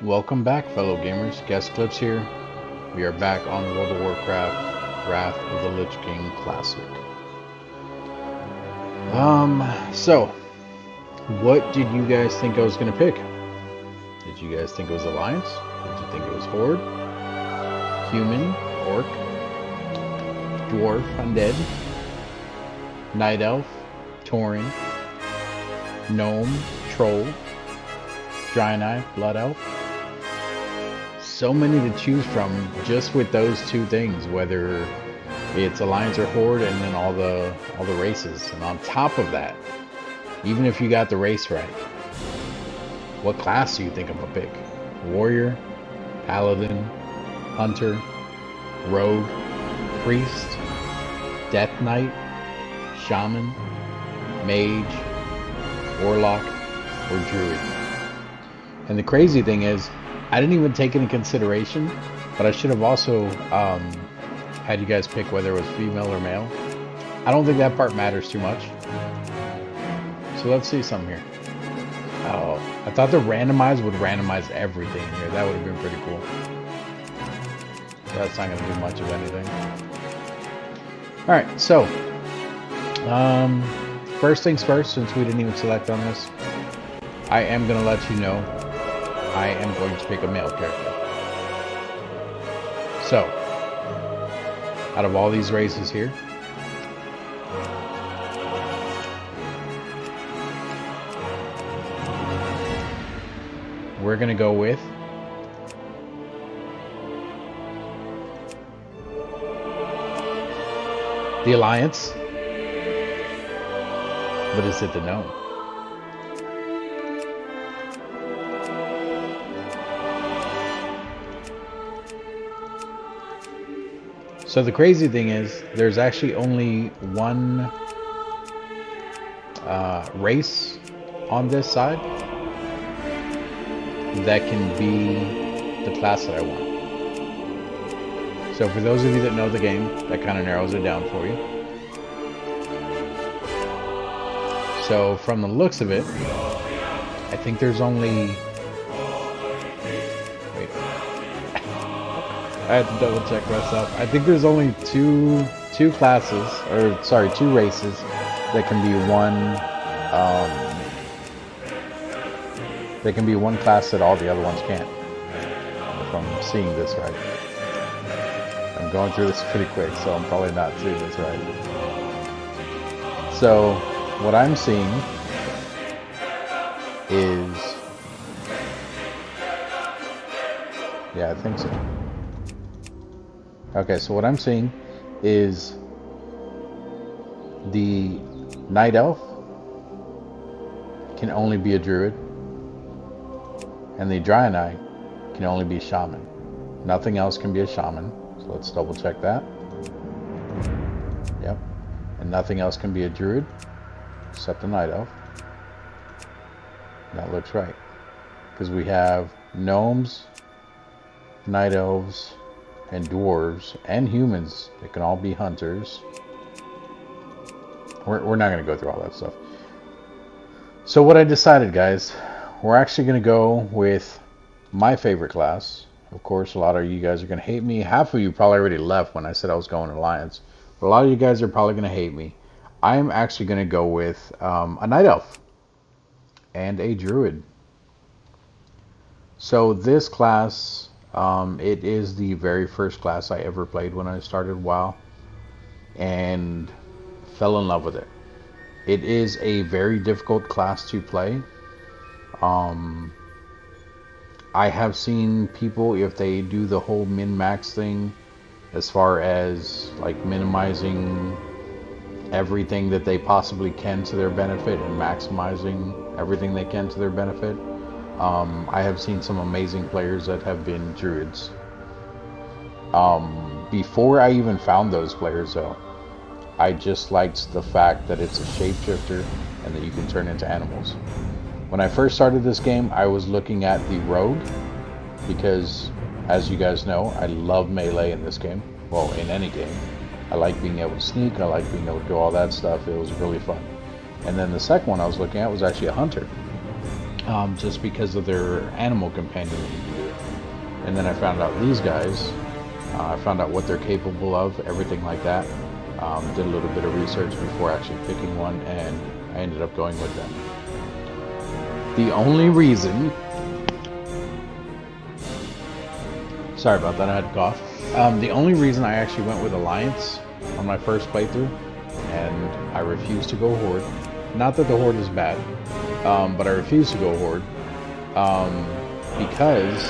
Welcome back, fellow gamers. ChaosEclipse here. We are back on World of Warcraft Wrath of the Lich King Classic. So, what did you guys think I was going to pick? Did you guys think it was Alliance? Did you think it was Horde? Human? Orc? Dwarf? Undead? Night Elf? Tauren? Gnome? Troll? Draenei? Blood Elf? So many to choose from just with those two things, whether it's Alliance or Horde, and then all the races. And on top of that, even if you got the race right, what class do you think I'm gonna pick? Warrior, Paladin, Hunter, Rogue, Priest, Death Knight, Shaman, Mage, Warlock, or Druid? And the crazy thing is, I didn't even take into consideration, but I should have also had you guys pick whether it was female or male. I don't think that part matters too much. So let's see something here. Oh, I thought the randomize would randomize everything here. That would have been pretty cool. So that's not going to do much of anything. Alright, so first things first, since we didn't even select on this, I am going to let you know I am going to pick a male character. So, out of all these races here, we're going to go with the Alliance. But is it the Gnome? So the crazy thing is, there's actually only one race on this side that can be the class that I want. So for those of you that know the game, that kind of narrows it down for you. So from the looks of it, I think there's only... Wait. I had to double check myself. I think there's only two classes, or sorry, two races that can be one. They can be one class that all the other ones can't. If I'm seeing this right, I'm going through this pretty quick, so I'm probably not seeing this right. So what I'm seeing is, yeah, I think so. Okay, so what I'm seeing is the Night Elf can only be a Druid, and the Draenei can only be Shaman. Nothing else can be a Shaman, so let's double check that. Yep, and nothing else can be a Druid except a Night Elf. That looks right, because we have Gnomes, Night Elves, and Dwarves, and humans that can all be Hunters. We're not going to go through all that stuff. So what I decided, guys, we're actually going to go with my favorite class. Of course, a lot of you guys are going to hate me. Half of you probably already left when I said I was going Alliance. But a lot of you guys are probably going to hate me. I'm actually going to go with a Night Elf and a Druid. So this class... it is the very first class I ever played when I started WoW, and fell in love with it. It is a very difficult class to play. I have seen people, if they do the whole min-max thing, as far as like minimizing everything that they possibly can to their benefit and maximizing everything they can to their benefit, I have seen some amazing players that have been Druids. Before I even found those players, though, I just liked the fact that it's a shapeshifter and that you can turn into animals. When I first started this game, I was looking at the Rogue, because, as you guys know, I love melee in this game. Well, in any game. I like being able to sneak, I like being able to do all that stuff. It was really fun. And then the second one I was looking at was actually a Hunter. just because of their animal companionship. And then I found out these guys, I found out what they're capable of, everything like that. Did a little bit of research before actually picking one, and I ended up going with them. The only reason, sorry about that, I had a cough. The only reason I actually went with Alliance on my first playthrough, and I refused to go Horde. Not that the Horde is bad, but I refused to go Horde because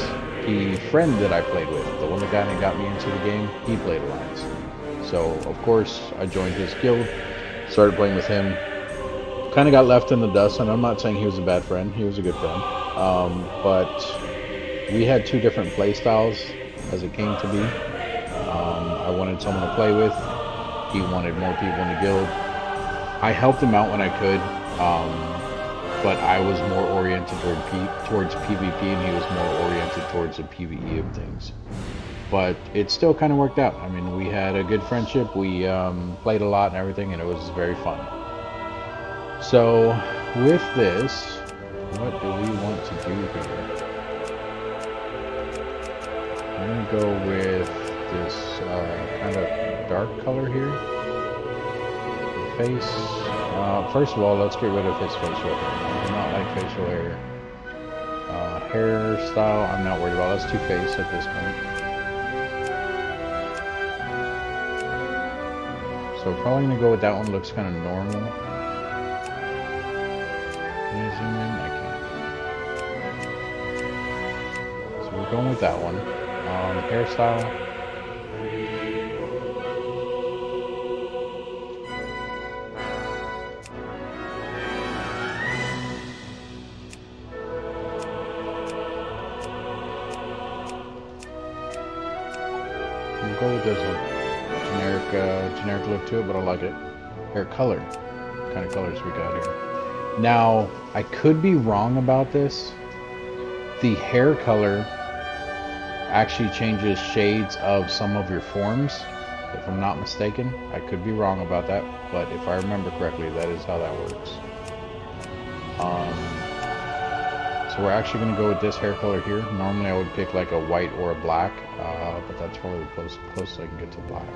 the friend that I played with, the one that got me into the game, he played Alliance. So, of course, I joined his guild, started playing with him, kind of got left in the dust, and I'm not saying he was a bad friend, he was a good friend, but we had two different play styles as it came to be. I wanted someone to play with, he wanted more people in the guild. I helped him out when I could, but I was more oriented towards PvP, and he was more oriented towards the PvE of things. But it still kind of worked out. I mean, we had a good friendship, we played a lot and everything, and it was very fun. So, with this, what do we want to do here? I'm going to go with this kind of dark color here. The face. First of all, let's get rid of his facial hair. I do not like facial hair. Hairstyle, I'm not worried about. That's Two-Face at this point. So probably going to go with that one. Looks kind of normal. Can I zoom in? I can't. So we're going with that one. Hairstyle. We'll go with this one. Generic look to it, but I like it. Hair color. What kind of colors we got here? Now, I could be wrong about this. The hair color actually changes shades of some of your forms, if I'm not mistaken. I could be wrong about that, but if I remember correctly, that is how that works. So we're actually going to go with this hair color here. Normally I would pick like a white or a black, but that's probably the closest I can get to black.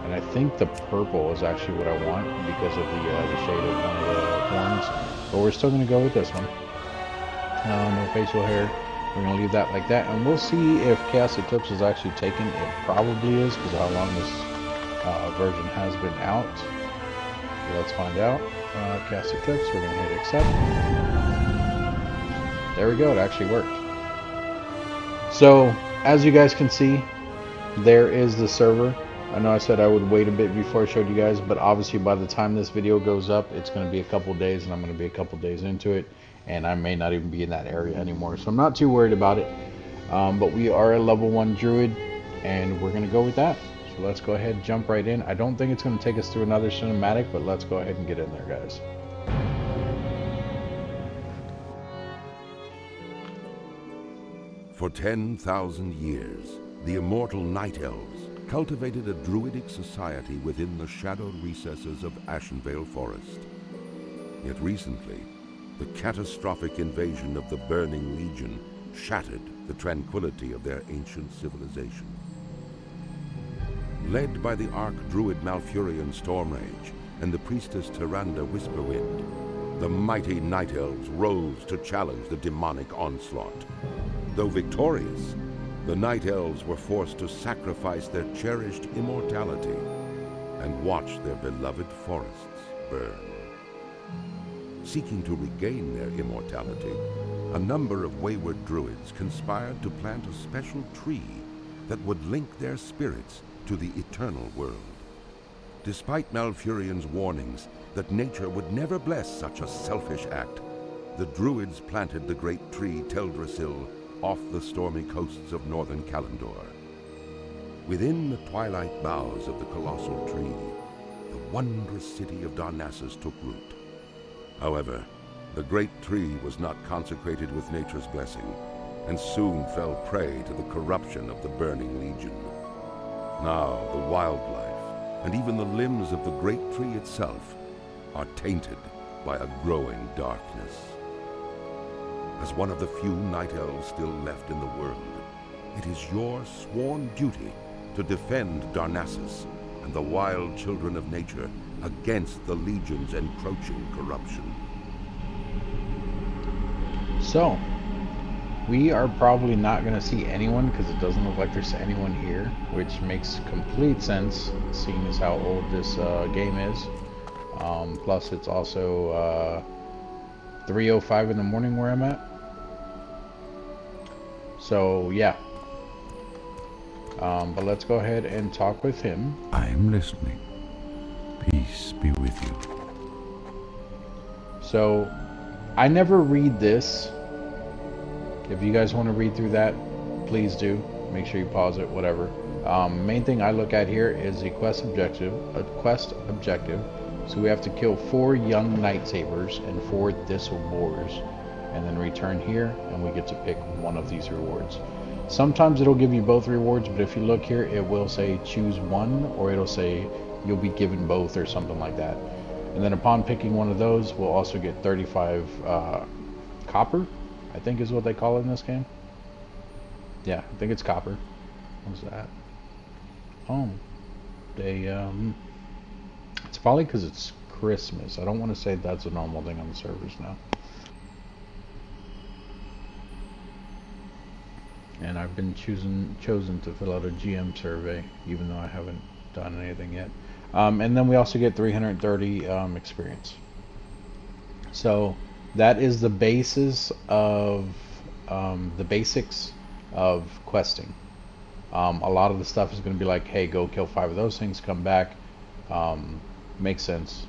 And I think the purple is actually what I want because of the shade of one of the forms. But we're still going to go with this one. No facial hair. We're going to leave that like that. And we'll see if ChaosEclipse is actually taken. It probably is because of how long this version has been out. So let's find out. ChaosEclipse, we're going to hit accept. There we go, it actually worked. So, as you guys can see, there is the server. I know I said I would wait a bit before I showed you guys, but obviously by the time this video goes up, it's going to be a couple days, and I'm going to be a couple days into it, and I may not even be in that area anymore. So I'm not too worried about it, but we are a level 1 druid, and we're going to go with that. So let's go ahead and jump right in. I don't think it's going to take us through another cinematic, but let's go ahead and get in there, guys. For 10,000 years, the immortal Night Elves cultivated a druidic society within the shadowed recesses of Ashenvale Forest. Yet recently, the catastrophic invasion of the Burning Legion shattered the tranquility of their ancient civilization. Led by the Archdruid Malfurion Stormrage and the priestess Tyrande Whisperwind, the mighty Night Elves rose to challenge the demonic onslaught. Though victorious, the Night Elves were forced to sacrifice their cherished immortality and watch their beloved forests burn. Seeking to regain their immortality, a number of wayward druids conspired to plant a special tree that would link their spirits to the eternal world. Despite Malfurion's warnings that nature would never bless such a selfish act, the druids planted the great tree Teldrassil off the stormy coasts of northern Kalimdor. Within the twilight boughs of the colossal tree, the wondrous city of Darnassus took root. However, the great tree was not consecrated with nature's blessing, and soon fell prey to the corruption of the Burning Legion. Now the wildlife, and even the limbs of the great tree itself, are tainted by a growing darkness. As one of the few night elves still left in the world, it is your sworn duty to defend Darnassus and the wild children of nature against the Legion's encroaching corruption. So, we are probably not going to see anyone because it doesn't look like there's anyone here, which makes complete sense seeing as how old this game is. Plus, it's also 3:05 in the morning where I'm at. So, yeah. But let's go ahead and talk with him. I am listening. Peace be with you. So, I never read this. If you guys want to read through that, please do. Make sure you pause it, whatever. Main thing I look at here is a quest objective. So we have to kill 4 young Night Sabers and 4 Thistle Boars, and then return here, and we get to pick one of these rewards. Sometimes it'll give you both rewards, but if you look here, it will say choose one, or it'll say you'll be given both, or something like that. And then upon picking one of those, we'll also get 35 copper, I think is what they call it in this game. Yeah, I think it's copper. What's that? Oh, it's probably because it's Christmas. I don't want to say that's a normal thing on the servers now. And I've been chosen to fill out a GM survey, even though I haven't done anything yet. And then we also get 330 experience. So that is the basis of the basics of questing. A lot of the stuff is going to be like, hey, go kill 5 of those things, come back. Makes sense.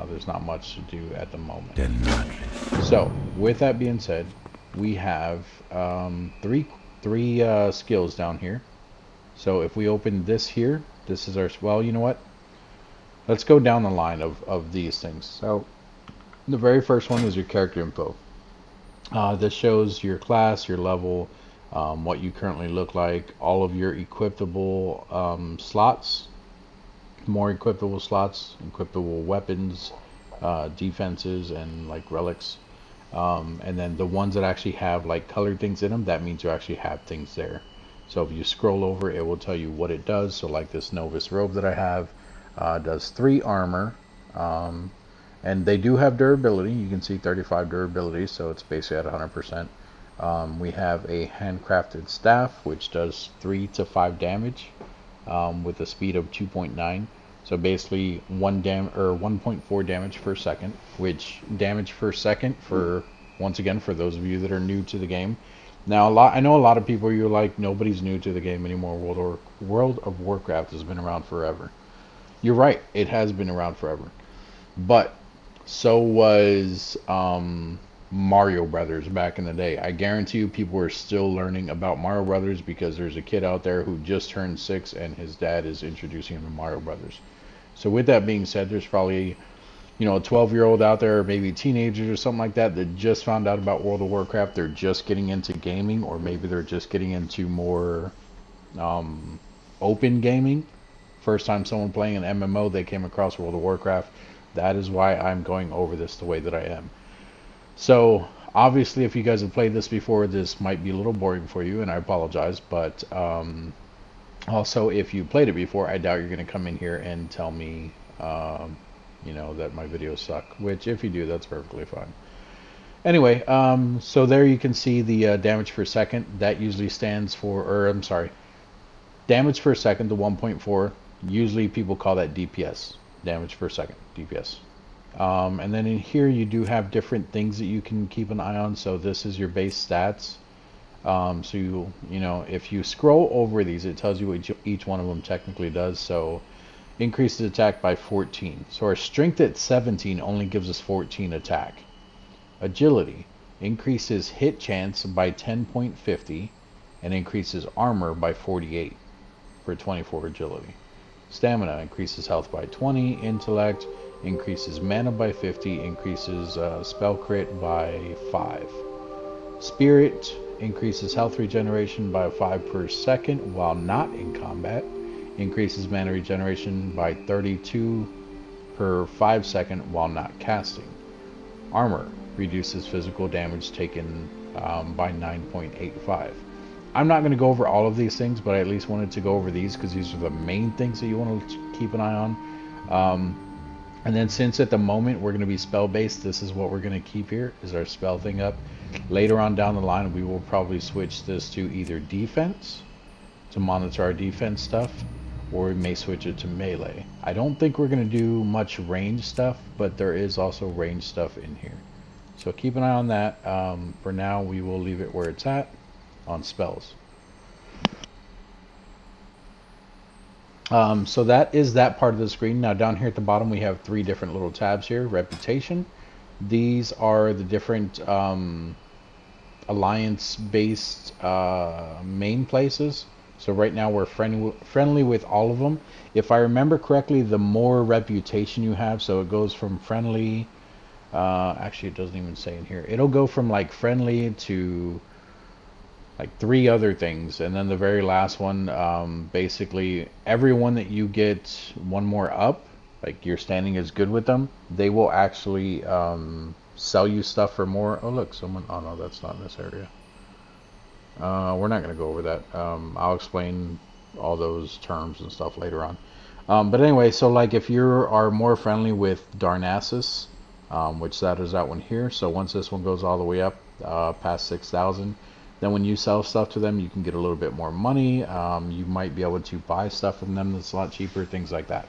There's not much to do at the moment. So with that being said, we have three skills down here. So if we open this here, this is our, well, you know what? Let's go down the line of these things. So the very first one is your character info. This shows your class, your level, what you currently look like, all of your equipable slots, more equipable slots, equipable weapons, defenses, and like relics. And then the ones that actually have like colored things in them, that means you actually have things there. So if you scroll over, it will tell you what it does. So like this Novus robe that I have does 3 armor, and they do have durability. You can see 35 durability, so it's basically at 100%. We have a handcrafted staff, which does 3 to 5 damage with a speed of 2.9. So basically 1.4 damage per second, which damage per second for, once again, for those of you that are new to the game. Now, I know a lot of people, you're like, nobody's new to the game anymore. World of Warcraft has been around forever. You're right, it has been around forever. But so was Mario Brothers back in the day. I guarantee you people are still learning about Mario Brothers because there's a kid out there who just turned 6 and his dad is introducing him to Mario Brothers. So with that being said, there's probably, you know, a 12-year-old out there, maybe teenagers or something like that, that just found out about World of Warcraft. They're just getting into gaming, or maybe they're just getting into more open gaming. First time someone playing an MMO, they came across World of Warcraft. That is why I'm going over this the way that I am. So obviously, if you guys have played this before, this might be a little boring for you, and I apologize. But also, if you played it before, I doubt you're going to come in here and tell me, you know, that my videos suck. Which, if you do, that's perfectly fine. Anyway, so there you can see the damage per second. That usually stands for, or I'm sorry, damage per second, the 1.4. Usually people call that DPS, damage per second, DPS. And then in here you do have different things that you can keep an eye on. So this is your base stats. So you know, if you scroll over these, it tells you what each one of them technically does. So increases attack by 14. So our strength at 17 only gives us 14 attack. Agility increases hit chance by 10.50 and increases armor by 48 for 24 agility. Stamina increases health by 20. Intellect increases mana by 50, increases spell crit by 5. Spirit increases health regeneration by 5 per second while not in combat. Increases mana regeneration by 32 per 5 second while not casting. Armor reduces physical damage taken by 9.85. I'm not going to go over all of these things, but I at least wanted to go over these because these are the main things that you want to keep an eye on. And then since at the moment we're going to be spell based, this is what we're going to keep here, is our spell thing up. Later on down the line, we will probably switch this to either defense to monitor our defense stuff, or we may switch it to melee. I don't think we're going to do much range stuff, but there is also range stuff in here. So keep an eye on that. For now, we will leave it where it's at on spells. So that is that part of the screen. Now down here at the bottom we have 3 different little tabs here. Reputation. These are the different alliance-based main places. So right now we're friendly with all of them. If I remember correctly, the more reputation you have, so it goes from friendly, actually it doesn't even say in here. It'll go from like friendly to like 3 other things, and then the very last one, basically everyone that you get 1 more up, like your standing is good with them, they will actually sell you stuff for more. Oh look, someone, oh no, that's not in this area. We're not going to go over that. I'll explain all those terms and stuff later on. But anyway, so like if you are more friendly with Darnassus, which that is that one here, so once this one goes all the way up past 6,000, then when you sell stuff to them, you can get a little bit more money. You might be able to buy stuff from them that's a lot cheaper, things like that.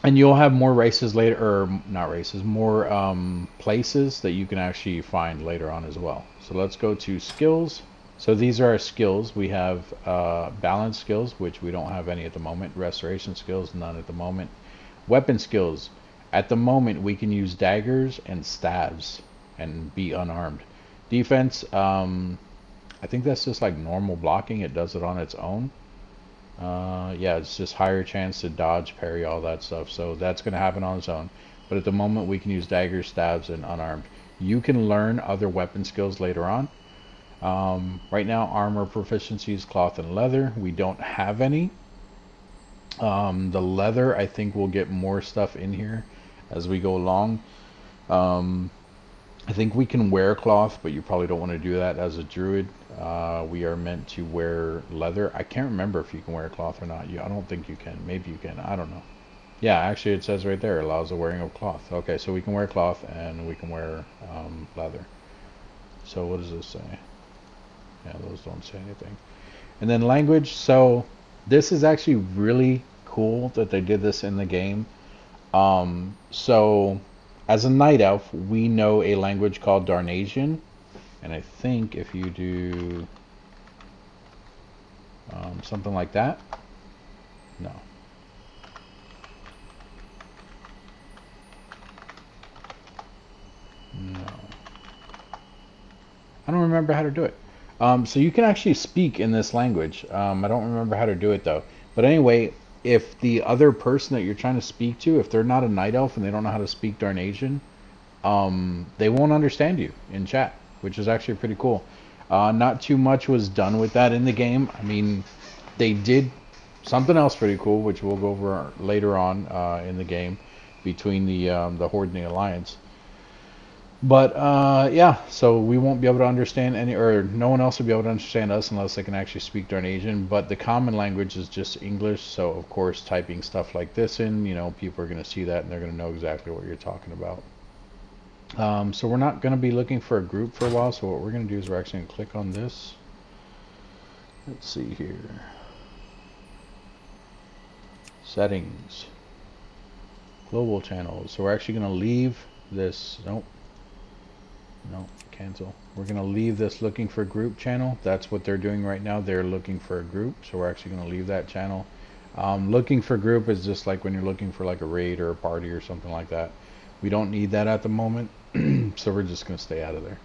And you'll have more races later, or not races, more places that you can actually find later on as well. So let's go to skills. So these are our skills. We have balance skills, which we don't have any at the moment. Restoration skills, none at the moment. Weapon skills. At the moment, we can use daggers and staves and be unarmed. Defense, I think that's just like normal blocking. It does it on its own. Yeah, it's just higher chance to dodge, parry, all that stuff. So that's going to happen on its own. But at the moment, we can use daggers, stabs, and unarmed. You can learn other weapon skills later on. Right now, armor proficiencies, cloth and leather. We don't have any. The leather, I think we'll get more stuff in here as we go along. I think we can wear cloth, but you probably don't want to do that as a druid. We are meant to wear leather. I can't remember if you can wear cloth or not. I don't think you can. Maybe you can. I don't know. Yeah, actually it says right there, it allows the wearing of cloth. Okay, so we can wear cloth and we can wear leather. So what does this say? Yeah, those don't say anything. And then language. So this is actually really cool that they did this in the game. So as a night elf, we know a language called Darnasian, and I think if you do something like that, no. I don't remember how to do it. So you can actually speak in this language. I don't remember how to do it though. But anyway, if the other person that you're trying to speak to, if they're not a night elf and they don't know how to speak Darnasian, they won't understand you in chat, which is actually pretty cool. Not too much was done with that in the game. I mean, they did something else pretty cool, which we'll go over later on in the game between the Horde and the Alliance. But yeah, so we won't be able to understand any, or no one else will be able to understand us unless they can actually speak Darnasian. But the common language is just English, so of course typing stuff like this in, you know, people are going to see that and they're going to know exactly what you're talking about. So we're not going to be looking for a group for a while, so what we're going to do is we're actually going to click on this. Let's see here. Settings. Global channels. So we're actually going to leave this. Nope. No, cancel. We're going to leave this looking for group channel. That's what they're doing right now. They're looking for a group, so we're actually going to leave that channel. Looking for group is just like when you're looking for like a raid or a party or something like that. We don't need that at the moment, so we're just going to stay out of there.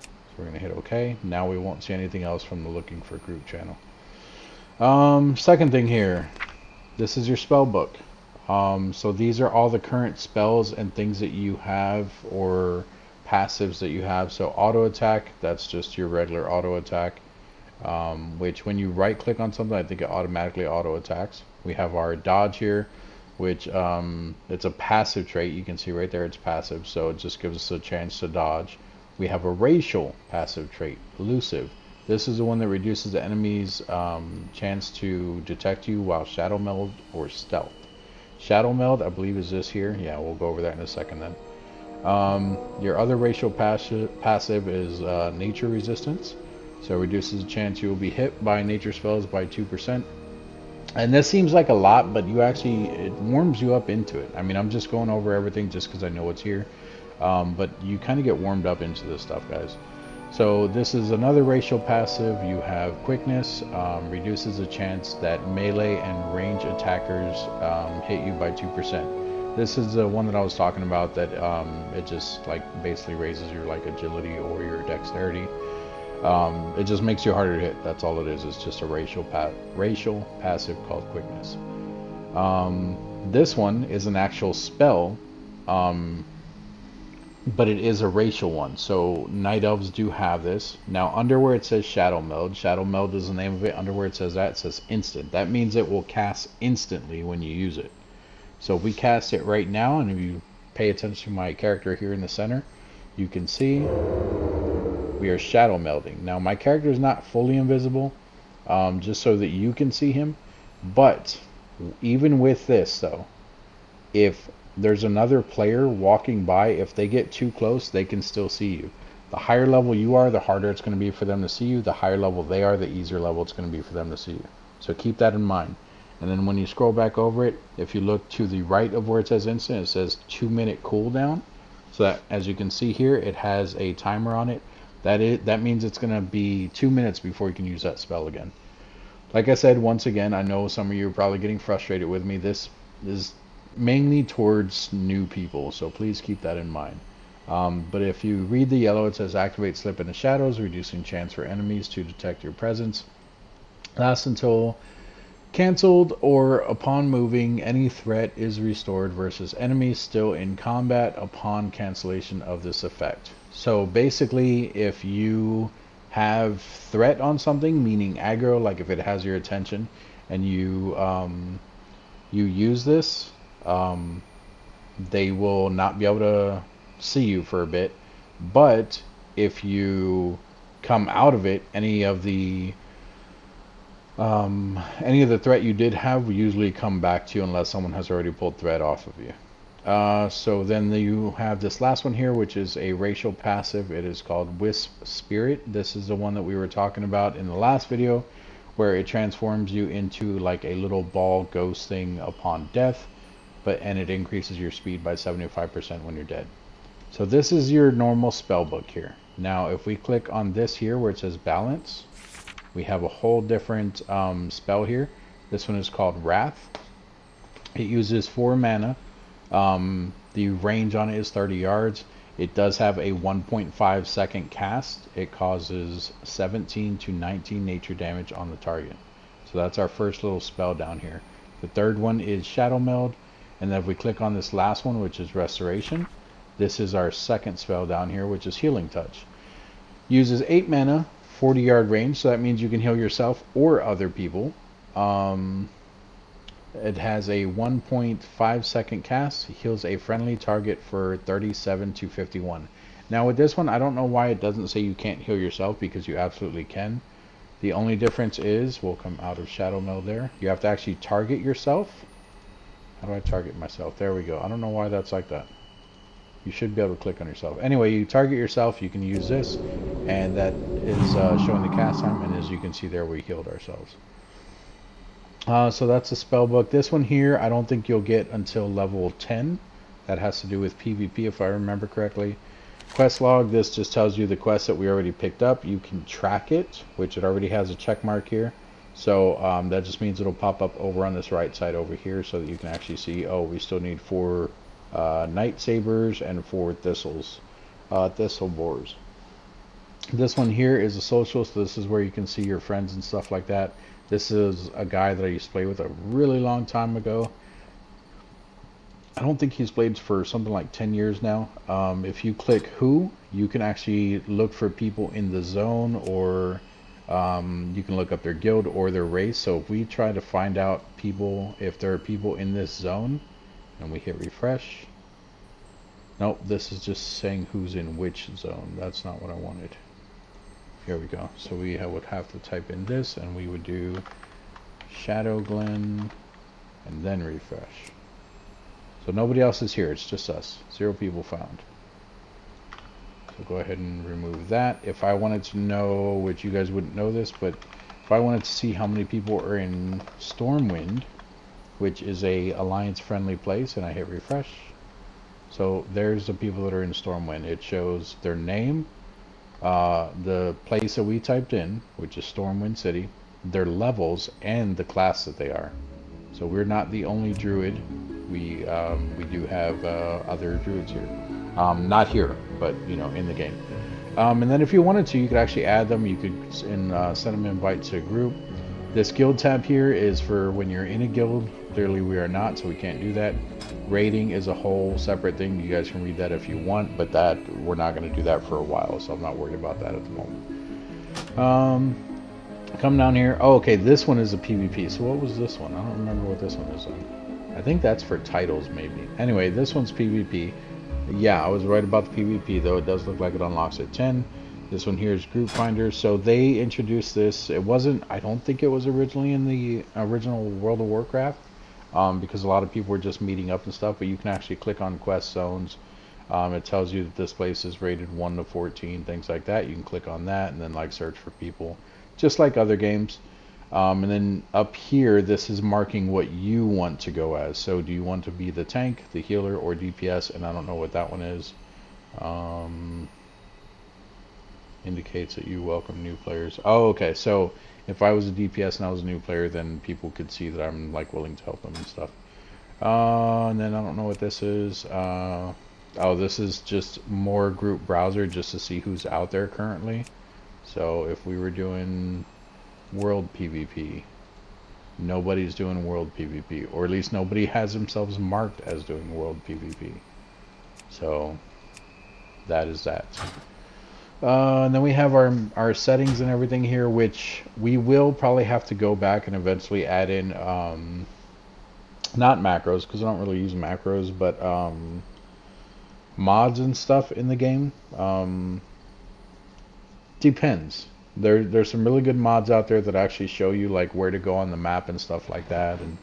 So we're going to hit OK. Now we won't see anything else from the looking for group channel. Second thing here, this is your spell book. So these are all the current spells and things that you have, or passives that you have. So auto attack, that's just your regular auto attack, which when you right click on something, I think it automatically auto attacks. We have our dodge here, which it's a passive trait. You can see right there it's passive, so it just gives us a chance to dodge. We have a racial passive trait, elusive. This is the one that reduces the enemy's chance to detect you while shadow meld or stealth. Shadow meld, I believe, is this here. Yeah, we'll go over that in a second then. Your other racial passive is nature resistance. So it reduces the chance you will be hit by nature spells by 2%. And this seems like a lot, but it warms you up into it. I mean, I'm just going over everything just because I know it's here. But you kind of get warmed up into this stuff, guys. So this is another racial passive. You have quickness, reduces the chance that melee and range attackers hit you by 2%. This is the one that I was talking about, that it just like basically raises your like agility or your dexterity. It just makes you harder to hit. That's all it is. It's just a racial passive called quickness. This one is an actual spell, but it is a racial one. So night elves do have this. Now under where it says shadow meld is the name of it. Under where it says that, it says instant. That means it will cast instantly when you use it. So if we cast it right now, and if you pay attention to my character here in the center, you can see we are shadow melding. Now my character is not fully invisible, just so that you can see him. But even with this though, if there's another player walking by, if they get too close, they can still see you. The higher level you are, the harder it's going to be for them to see you. The higher level they are, the easier level it's going to be for them to see you. So keep that in mind. And then when you scroll back over it, if you look to the right of where it says instant, it says 2-minute cooldown. So that, as you can see here, it has a timer on it. That means it's going to be 2 minutes before you can use that spell again. Like I said, once again, I know some of you are probably getting frustrated with me. This is mainly towards new people, so please keep that in mind. But if you read the yellow, it says activate slip in the shadows, reducing chance for enemies to detect your presence. Lasts until cancelled, or upon moving, any threat is restored versus enemies still in combat upon cancellation of this effect. So basically, if you have threat on something, meaning aggro, like if it has your attention, and you use this, they will not be able to see you for a bit. But if you come out of it, any of the threat you did have will usually come back to you unless someone has already pulled threat off of you. So then you have this last one here, which is a racial passive. It is called Wisp Spirit. This is the one that we were talking about in the last video, where it transforms you into like a little ball ghost thing upon death, and it increases your speed by 75% when you're dead. So this is your normal spell book here. Now if we click on this here where it says balance, we have a whole different spell here. This one is called Wrath. It uses 4 mana. The range on it is 30 yards. It does have a 1.5 second cast. It causes 17 to 19 nature damage on the target. So that's our first little spell down here. The third one is Shadow Meld. And then if we click on this last one, which is Restoration, this is our second spell down here, which is Healing Touch. Uses 8 mana, 40-yard range, so that means you can heal yourself or other people. It has a 1.5 second cast. It heals a friendly target for 37 to 51. Now with this one, I don't know why it doesn't say you can't heal yourself, because you absolutely can. The only difference is, we'll come out of Shadow Meld there, you have to actually target yourself. How do I target myself? There we go. I don't know why that's like that. You should be able to click on yourself. Anyway, you target yourself, you can use this, and that is showing the cast time, and as you can see there, we healed ourselves. So that's the spell book. This one here, I don't think you'll get until level 10. That has to do with PvP, if I remember correctly. Quest log, this just tells you the quest that we already picked up. You can track it, which it already has a check mark here. So that just means it'll pop up over on this right side over here, so that you can actually see, oh, we still need 4 night sabers and 4 thistle boars. This one here is a social, so this is where you can see your friends and stuff like that. This is a guy that I used to play with a really long time ago. I don't think he's played for something like 10 years now. If you click who, you can actually look for people in the zone, or you can look up their guild or their race. So if we try to find out people, if there are people in this zone, and we hit refresh, Nope, this is just saying who's in which zone. That's not what I wanted. Here we go. So we would have to type in this, and we would do Shadow Glen, and then refresh. So nobody else is here, it's just us. 0 people found. So go ahead and remove that. If I wanted to know, which you guys wouldn't know this, but if I wanted to see how many people are in Stormwind, which is a alliance friendly place, and I hit refresh. So there's the people that are in Stormwind. It shows their name, the place that we typed in, which is Stormwind City, their levels, and the class that they are. So we're not the only druid. We do have other druids here. Not here, but you know, in the game. And then if you wanted to, you could actually add them. You could send them invite to a group. This guild tab here is for when you're in a guild. Clearly we are not, so we can't do that. Rating is a whole separate thing. You guys can read that if you want, but that we're not going to do that for a while, so I'm not worried about that at the moment. Come down here. Oh, okay, this one is a PvP. So what was this one? I don't remember what this one is on. I think that's for titles, maybe. Anyway, this one's PvP. Yeah, I was right about the PvP, though. It does look like it unlocks at 10. This one here is Group Finder. So they introduced this. It wasn't, I don't think it was originally in the original World of Warcraft, because a lot of people were just meeting up and stuff, but you can actually click on quest zones. It tells you that this place is rated 1 to 14, things like that. You can click on that and then like search for people, just like other games. And then up here, this is marking what you want to go as. So do you want to be the tank, the healer, or DPS? And I don't know what that one is. Indicates that you welcome new players. Oh, okay. So if I was a DPS and I was a new player, then people could see that I'm like willing to help them and stuff. And then I don't know what this is. Oh, this is just more group browser just to see who's out there currently. So if we were doing world PvP, nobody's doing world PvP, or at least nobody has themselves marked as doing world PvP. So that is that. And then we have our settings and everything here, which we will probably have to go back and eventually add in, not macros, because I don't really use macros, but mods and stuff in the game. Depends. There's some really good mods out there that actually show you like where to go on the map and stuff like that, and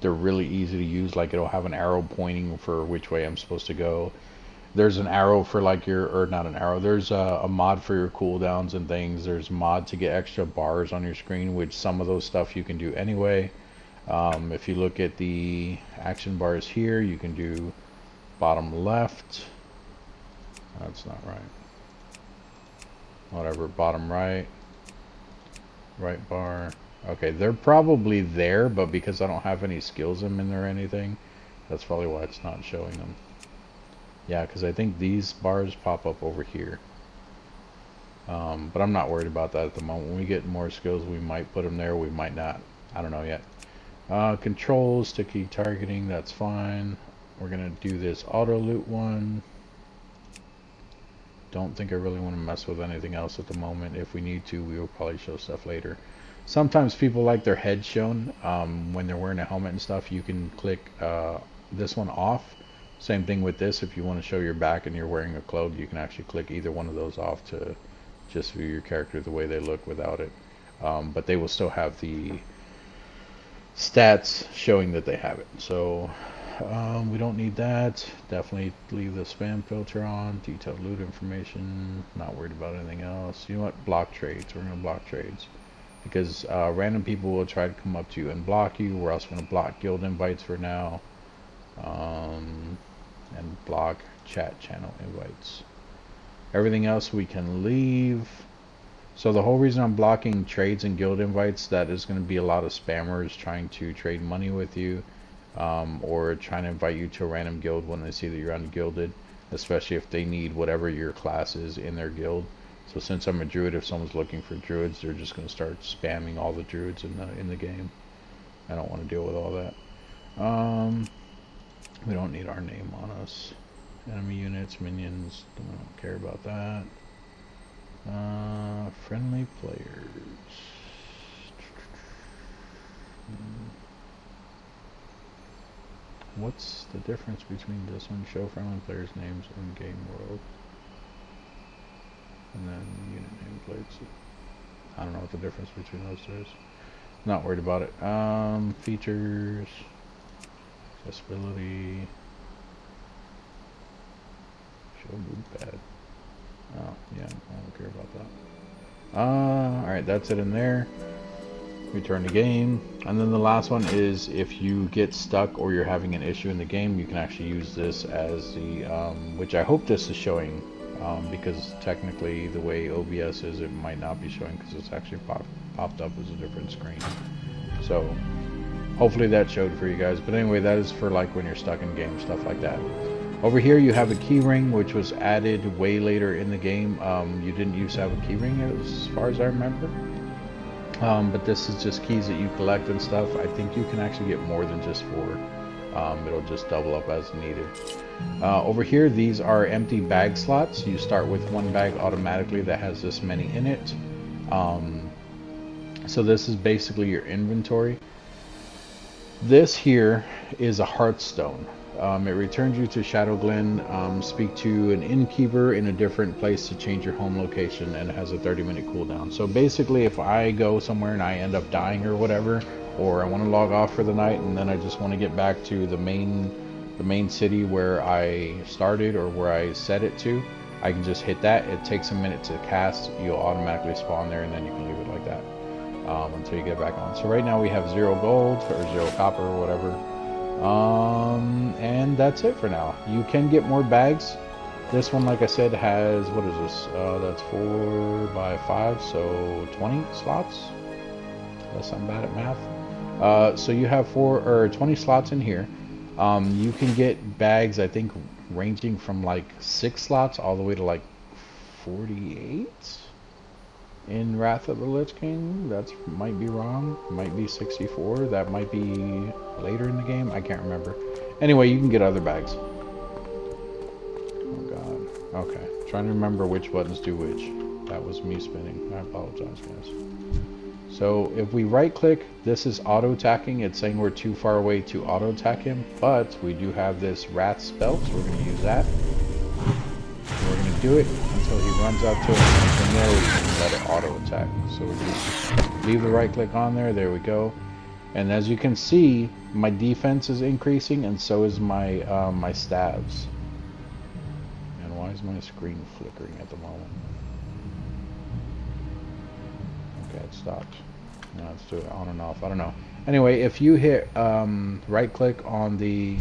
they're really easy to use. Like it'll have an arrow pointing for which way I'm supposed to go. There's an arrow for like or not an arrow, there's a mod for your cooldowns and things. There's mod to get extra bars on your screen, which some of those stuff you can do anyway. If you look at the action bars here, you can do bottom left. That's not right. Whatever, bottom right, right bar. Okay, they're probably there, but because I don't have any skills in there or anything, that's probably why it's not showing them. Yeah, because I think these bars pop up over here. But I'm not worried about that at the moment. When we get more skills, we might put them there, we might not. I don't know yet. Controls, sticky targeting, that's fine. We're going to do this auto loot one. Don't think I really want to mess with anything else at the moment. If we need to, we will probably show stuff later. Sometimes people like their head shown when they're wearing a helmet and stuff. You can click this one off. Same thing with this. If you want to show your back and you're wearing a cloak, you can actually click either one of those off to just view your character the way they look without it. But they will still have the stats showing that they have it. So we don't need that. Definitely leave the spam filter on. Detailed loot information. Not worried about anything else. You know what? Block trades. We're going to block trades. Because random people will try to come up to you and block you. We're also going to block guild invites for now. And block chat channel invites. Everything else we can leave. So the whole reason I'm blocking trades and guild invites, that is going to be a lot of spammers trying to trade money with you, or trying to invite you to a random guild when they see that you're ungilded, especially if they need whatever your class is in their guild. So since I'm a druid, if someone's looking for druids, they're just going to start spamming all the druids in the game. I don't want to deal with all that. We don't need our name on us. Enemy units, minions, don't care about that. Friendly players. What's the difference between this one? Show friendly players' names in game world. And then unit nameplates. I don't know what the difference between those two is. Not worried about it. Features, accessibility, show boot pad. Oh, yeah, I don't care about that. Alright, that's it in there. Return to game. And then the last one is if you get stuck or you're having an issue in the game, you can actually use this as the, which I hope this is showing, because technically the way OBS is, it might not be showing because it's actually popped up as a different screen. So hopefully that showed for you guys. But anyway, that is for like when you're stuck in game, stuff like that. Over here you have a key ring, which was added way later in the game. You didn't used to have a key ring as far as I remember. But this is just keys that you collect and stuff. I think you can actually get more than just 4. It'll just double up as needed. Over here, these are empty bag slots. You start with 1 bag automatically that has this many in it. So this is basically your inventory. This here is a Hearthstone. It returns you to Shadow Glen. Speak to an innkeeper in a different place to change your home location, and it has a 30-minute cooldown. So basically, if I go somewhere and I end up dying or whatever, or I want to log off for the night and then I just want to get back to the main city where I started or where I set it to, I can just hit that. It takes a minute to cast. You'll automatically spawn there, and then you can leave it like that until you get back on. So right now we have 0 gold or 0 copper or whatever. And that's it for now. You can get more bags. This one, like I said, has, what is this? That's 4 by 5, so 20 slots. Unless I'm bad at math. So you have 20 slots in here. You can get bags, I think, ranging from like 6 slots all the way to like 48 in Wrath of the Lich King. That might be wrong. Might be 64. That might be later in the game. I can't remember. Anyway, you can get other bags. Oh god. Okay. Trying to remember which buttons do which. That was me spinning. I apologize, guys. So if we right click, this is auto attacking. It's saying we're too far away to auto attack him, but we do have this Wrath spell, so we're going to use that. We're going to do it until he runs up to us, and from there we can let it auto attack. So we just leave the right click on there. There we go. And as you can see, my defense is increasing, and so is my my stabs. And why is my screen flickering at the moment? Okay, it stopped. Now let's do it on and off. I don't know. Anyway, if you hit right click on the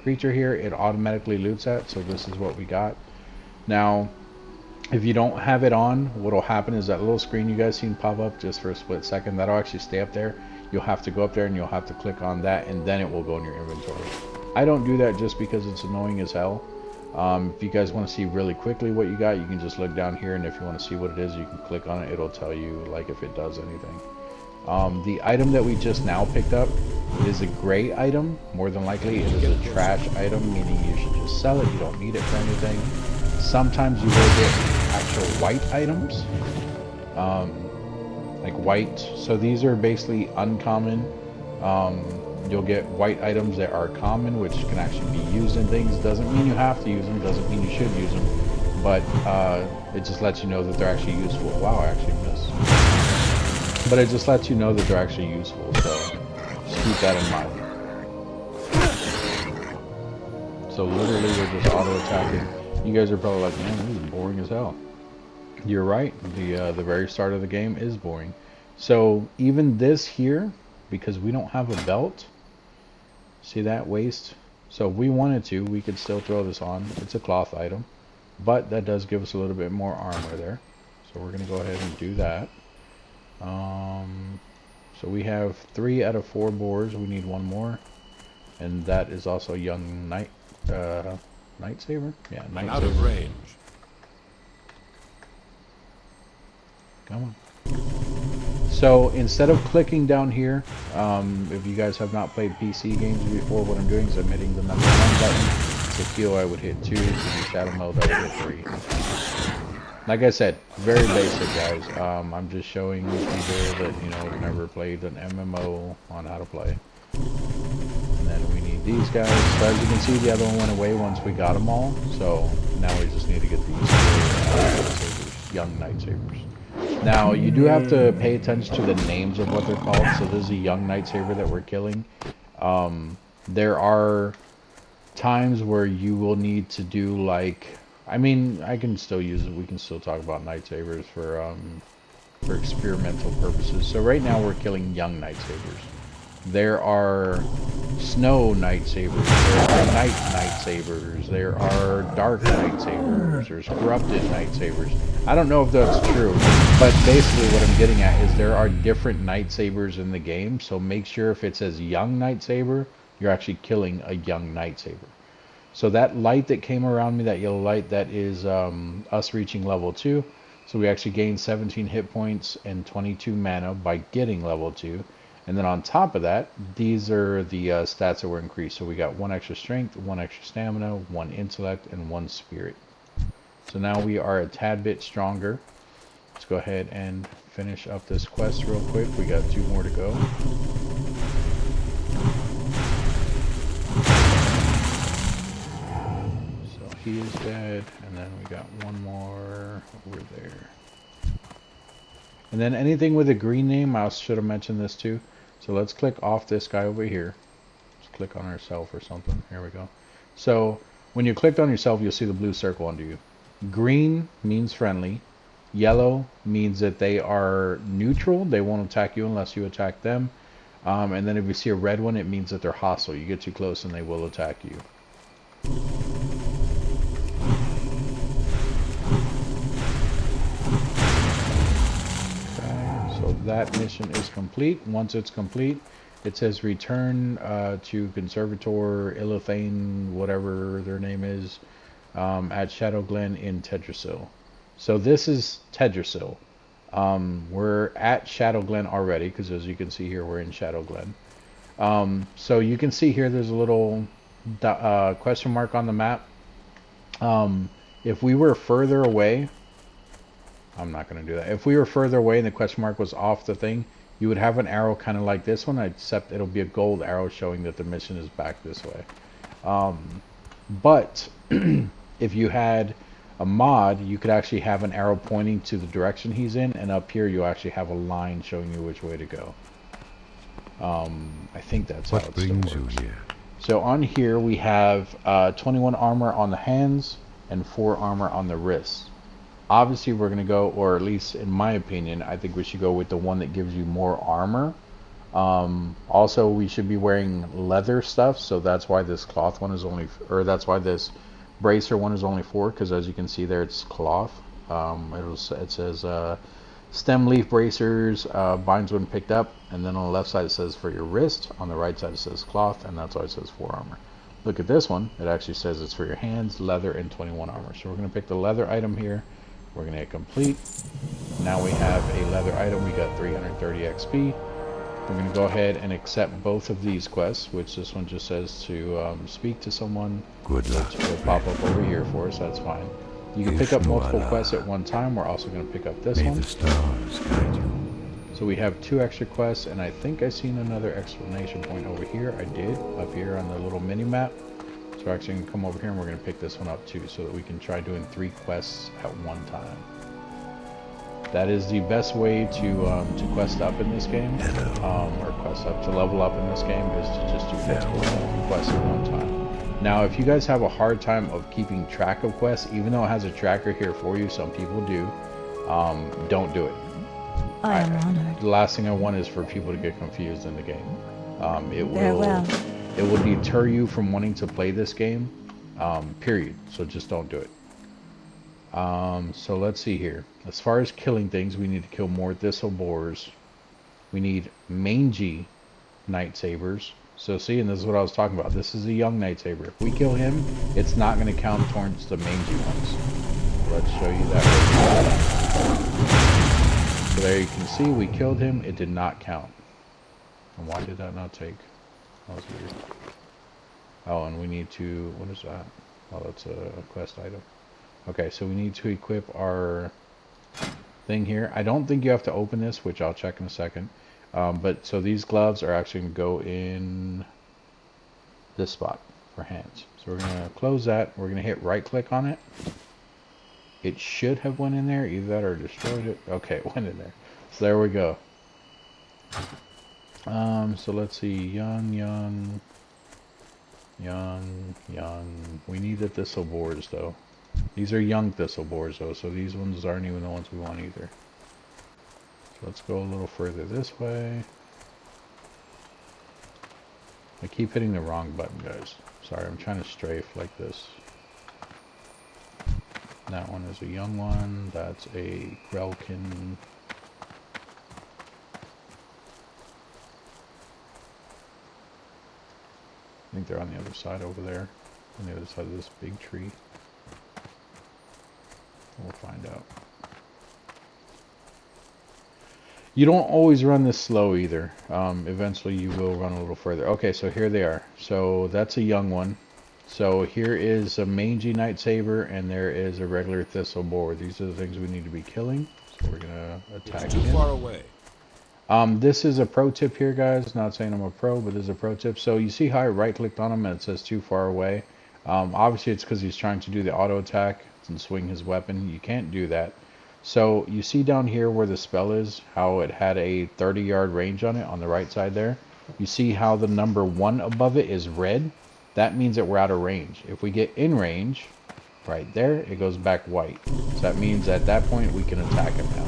creature here, it automatically loots that. So this is what we got. Now, if you don't have it on, what'll happen is that little screen you guys seen pop up just for a split second, that'll actually stay up there. You'll have to go up there and you'll have to click on that, and then it will go in your inventory. I don't do that just because it's annoying as hell. If you guys want to see really quickly what you got, you can just look down here, and if you want to see what it is, you can click on it. It'll tell you like if it does anything. The item that we just now picked up is a gray item. More than likely it is a trash item, meaning you should just sell it. You don't need it for anything. Sometimes you will get actual white items, like white. So these are basically uncommon. You'll get white items that are common, which can actually be used in things. Doesn't mean you have to use them, doesn't mean you should use them, but it just lets you know that they're actually useful. Wow, I actually missed. But it just lets you know that they're actually useful, so just keep that in mind. So literally we're just auto-attacking. You guys are probably like, man, this is boring as hell. You're right, the very start of the game is boring. So even this here, because we don't have a belt, see that waist? So if we wanted to, we could still throw this on. It's a cloth item, but that does give us a little bit more armor there. So we're gonna go ahead and do that. So we have 3 out of 4 boars. We need 1 more, and that is also young knight, Nightsaber. Yeah, Nightsaber. I'm out of range. Come on. So instead of clicking down here, if you guys have not played PC games before, what I'm doing is I'm hitting the number 1 button. To heal, I would hit 2. To do shadow mode, I would hit 3. Like I said, very basic, guys. I'm just showing people that, you know, have never played an MMO on how to play. And then we need these guys. So as you can see, the other one went away once we got them all. So now we just need to get these lightsabers, young lightsabers. Now, you do have to pay attention to the names of what they're called. So this is a young lightsaber that we're killing. There are times where you will need to do like, I mean, I can still use it. We can still talk about lightsabers for experimental purposes. So right now we're killing young lightsabers. There are snow lightsabers, there are night lightsabers, there are dark lightsabers, there's corrupted lightsabers. I don't know if that's true, but basically what I'm getting at is there are different lightsabers in the game, so make sure if it says young lightsaber, you're actually killing a young lightsaber. So that light that came around me, that yellow light, that is us reaching level 2. So we actually gained 17 hit points and 22 mana by getting level 2. And then on top of that, these are the stats that were increased. So we got 1 extra strength, 1 extra stamina, 1 intellect, and 1 spirit. So now we are a tad bit stronger. Let's go ahead and finish up this quest real quick. We got 2 more to go. So he is dead, and then we got 1 more over there. And then anything with a green name, I should have mentioned this too. So let's click off this guy over here. Let's click on ourselves or something. Here we go. So when you clicked on yourself, you'll see the blue circle under you. Green means friendly. Yellow means that they are neutral. They won't attack you unless you attack them. And then if you see a red one, it means that they're hostile. You get too close and they will attack you. That mission is complete. Once it's complete, it says return to Conservator Ilithane, whatever their name is, at Shadow Glen in Tedrasil. So this is Tedrasil. We're at Shadow Glen already, because as you can see here, we're in Shadow Glen. So you can see here there's a little question mark on the map. If we were further away, I'm not going to do that. If we were further away and the question mark was off the thing, you would have an arrow kind of like this one, except it'll be a gold arrow showing that the mission is back this way. But if you had a mod, you could actually have an arrow pointing to the direction he's in, and up here you actually have a line showing you which way to go. I think that's how it still works. What brings you here? So on here we have 21 armor on the hands and 4 armor on the wrists. Obviously we're going to go, or at least in my opinion, I think we should go with the one that gives you more armor. Also we should be wearing leather stuff, so that's why this cloth one is only, or that's why this bracer one is only 4, because as you can see there it's cloth. It says stem leaf bracers, binds when picked up, and then on the left side it says for your wrist, on the right side it says cloth, and that's why it says 4 armor. Look at this one, it actually says it's for your hands, leather, and 21 armor. So we're going to pick the leather item here. We're going to hit complete. Now we have a leather item. We got 330 XP. We're going to go ahead and accept both of these quests, which this one just says to speak to someone. Good luck. Which will pop up over here for us. That's fine. You can pick up multiple quests at one time. We're also going to pick up this one. May the stars guide you. So we have 2 extra quests, and I think I seen another exclamation point over here. I did, up here on the little mini map. So we're actually going to come over here and we're going to pick this one up too, so that we can try doing 3 quests at one time. That is the best way to quest up in this game, or quest up, to level up in this game, is to just do multiple quests at one time. Now, if you guys have a hard time of keeping track of quests, even though it has a tracker here for you, some people do, don't do it. I am honored. The last thing I want is for people to get confused in the game. Farewell. It will deter you from wanting to play this game, period. So just don't do it. So let's see here. As far as killing things, we need to kill more thistle borers. We need mangy night sabers. So see, and this is what I was talking about. This is a young night saber. If we kill him, it's not going to count towards the mangy ones. Let's show you that. So there you can see we killed him. It did not count. And why did that not take? That was weird. Oh, and we need to, what is that? Oh, that's a quest item. Okay, so we need to equip our thing here. I don't think you have to open this, which I'll check in a second. But so these gloves are actually going to go in this spot for hands. So we're gonna close that. We're gonna hit right click on it. It should have went in there, either that or destroyed it. Okay, it went in there. So there we go. So let's see, young. We need the thistle boars though. These are young thistle boars though, so these ones aren't even the ones we want either. So let's go a little further this way. I keep hitting the wrong button, guys. Sorry, I'm trying to strafe like this. That one is a young one. That's a Grelkin. I think they're on the other side over there. On the other side of this big tree. We'll find out. You don't always run this slow either. Eventually you will run a little further. Okay, so here they are. So that's a young one. So here is a mangy night saber, and there is a regular thistle boar. These are the things we need to be killing. So we're gonna attack It's too far away. This is a pro tip here, guys. Not saying I'm a pro, but this is a pro tip. So you see how I right clicked on him and it says too far away. Obviously it's because he's trying to do the auto attack and swing his weapon. You can't do that. So you see down here where the spell is, how it had a 30-yard range on it on the right side there. You see how the number 1 above it is red? That means that we're out of range. If we get in range, right there, it goes back white. So that means at that point we can attack him now.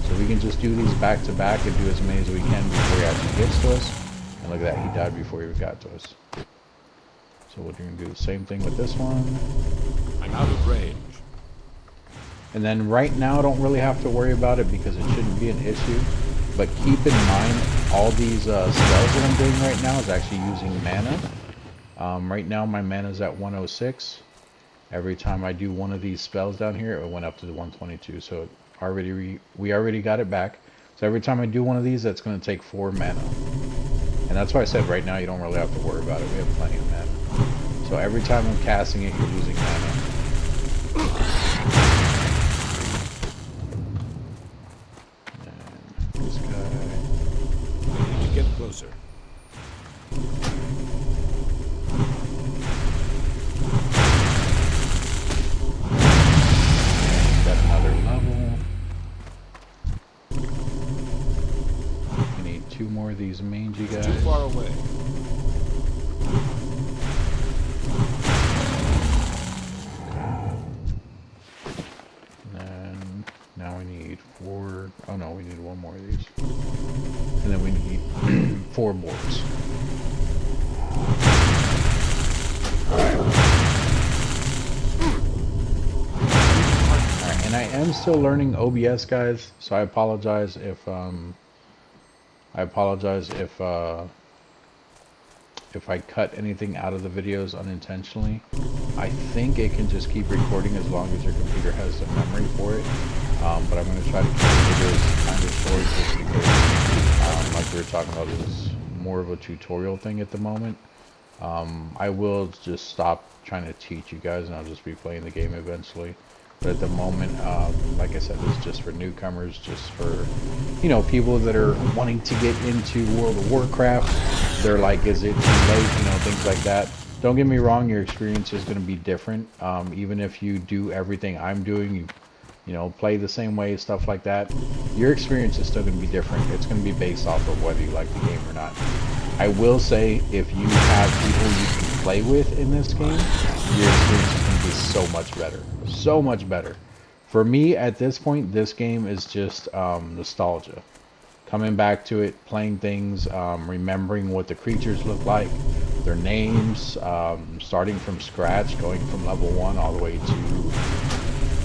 So we can just do these back to back and do as many as we can before he actually gets to us. And look at that, he died before he got to us. So we're going to do the same thing with this one. I'm out of range. And then right now I don't really have to worry about it because it shouldn't be an issue. But keep in mind, all these spells that I'm doing right now is actually using mana. Right now my mana is at 106. Every time I do one of these spells down here, it went up to the 122. So we already got it back. So every time I do one of these, that's going to take 4 mana. And that's why I said right now you don't really have to worry about it. We have plenty of mana. So every time I'm casting it, you're losing mana. And this guy. I need to get closer. Got another level. We need 2 more of these mangy guys. Too far away. And now we need 4. Oh no, we need 1 more of these. And then we need 4 boards. Alright, and I am still learning OBS, guys, so I apologize if I cut anything out of the videos unintentionally. I think it can just keep recording as long as your computer has the memory for it. But I'm going to try to keep the videos kind of short just because, like we were talking about, this is more of a tutorial thing at the moment. I will just stop trying to teach you guys and I'll just be playing the game eventually. But at the moment, like I said, this is just for newcomers, just for, you know, people that are wanting to get into World of Warcraft. They're like, is it too late? You know, things like that. Don't get me wrong, your experience is going to be different. Even if you do everything I'm doing, you know, play the same way, stuff like that, your experience is still going to be different. It's going to be based off of whether you like the game or not. I will say, if you have people you can play with in this game, your experience is going to be so much better. So much better. For me, at this point, this game is just nostalgia. Coming back to it, playing things, remembering what the creatures look like, their names, starting from scratch, going from level 1 all the way to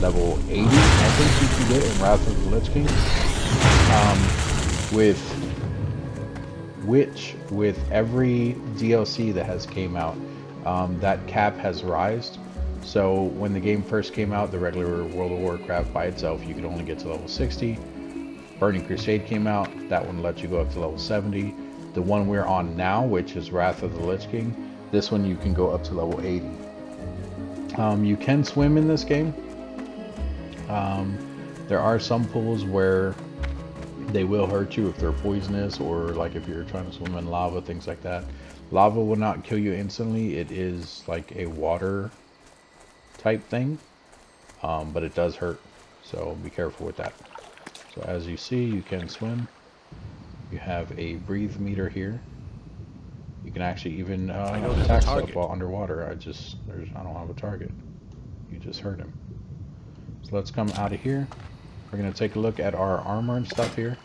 level 80, I think you can get in Wrath of the Lich King. With every DLC that has came out, that cap has rised. So when the game first came out, the regular World of Warcraft by itself, you could only get to level 60. Burning Crusade came out, that one let you go up to level 70. The one we're on now, which is Wrath of the Lich King, this one you can go up to level 80. You can swim in this game. There are some pools where they will hurt you if they're poisonous, or like if you're trying to swim in lava, things like that. Lava will not kill you instantly. It is like a water type thing, but it does hurt. So be careful with that. So as you see, you can swim. You have a breathe meter here. You can actually even attack stuff while underwater. I don't have a target. You just heard him. So let's come out of here. We're gonna take a look at our armor and stuff here.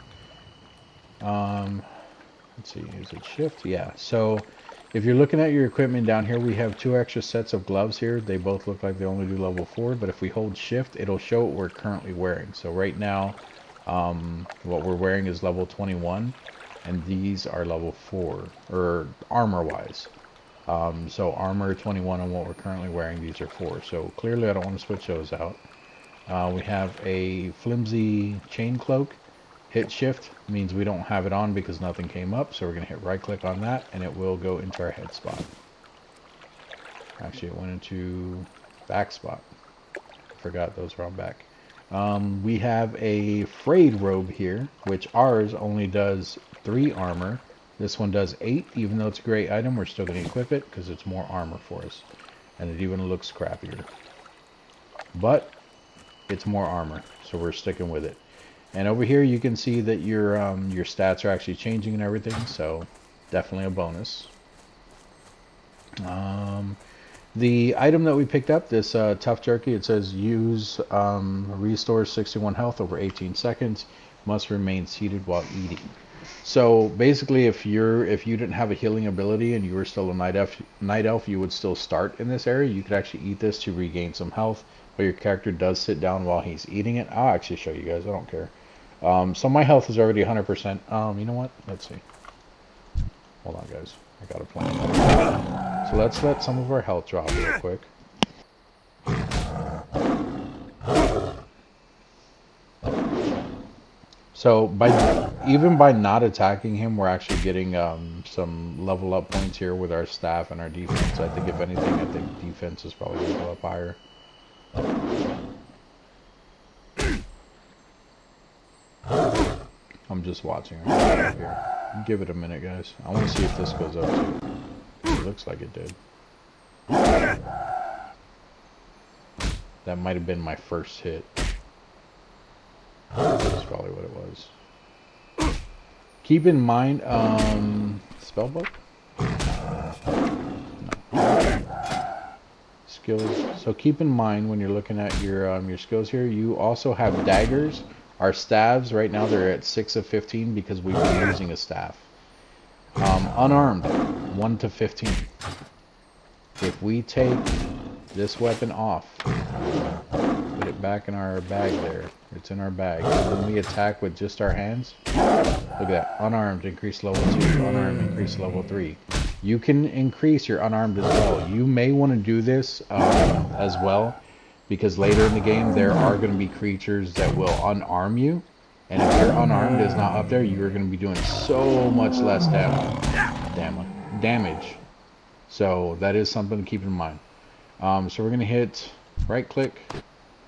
Let's see, is it shift? Yeah, so if you're looking at your equipment down here, we have 2 extra sets of gloves here. They both look like they only do level 4, but if we hold shift, it'll show what we're currently wearing. So right now, what we're wearing is level 21, and these are level 4, or armor-wise. So armor 21 on what we're currently wearing, these are 4. So clearly I don't want to switch those out. We have a flimsy chain cloak. Hit shift means we don't have it on because nothing came up, so we're going to hit right click on that and it will go into our head spot. Actually, it went into back spot. Forgot those were on back. We have a frayed robe here, which ours only does 3 armor. This one does 8. Even though it's a great item, we're still going to equip it because it's more armor for us, and it even looks crappier, but it's more armor, so we're sticking with it. And over here you can see that your stats are actually changing and everything, so definitely a bonus. The item that we picked up, this tough jerky, it says use restores 61 health over 18 seconds, must remain seated while eating. So basically, if you didn't have a healing ability and you were still a night elf, you would still start in this area. You could actually eat this to regain some health, but your character does sit down while he's eating it. I'll actually show you guys, I don't care. So my health is already 100%. You know what? Let's see. Hold on, guys. I got a plan. So let's let some of our health drop real quick. So even by not attacking him, we're actually getting some level up points here with our staff and our defense. I think if anything, I think defense is probably going to go up higher. I'm just watching here. Give it a minute, guys. I want to see if this goes up too. It looks like it did. That might have been my first hit. That's probably what it was. Keep in mind, spellbook? No. Skills. So keep in mind when you're looking at your skills here, you also have daggers. Our staves, right now, they're at 6 of 15 because we've been using a staff. Unarmed, 1 to 15. If we take this weapon off, put it back in our bag there. It's in our bag. And when we attack with just our hands, look at that. Unarmed, increase level 2. Unarmed, increase level 3. You can increase your unarmed as well. You may want to do this as well, because later in the game there are going to be creatures that will unarm you, and if your unarmed is not up there, you're going to be doing so much less damage. So that is something to keep in mind. So we're going to hit right click.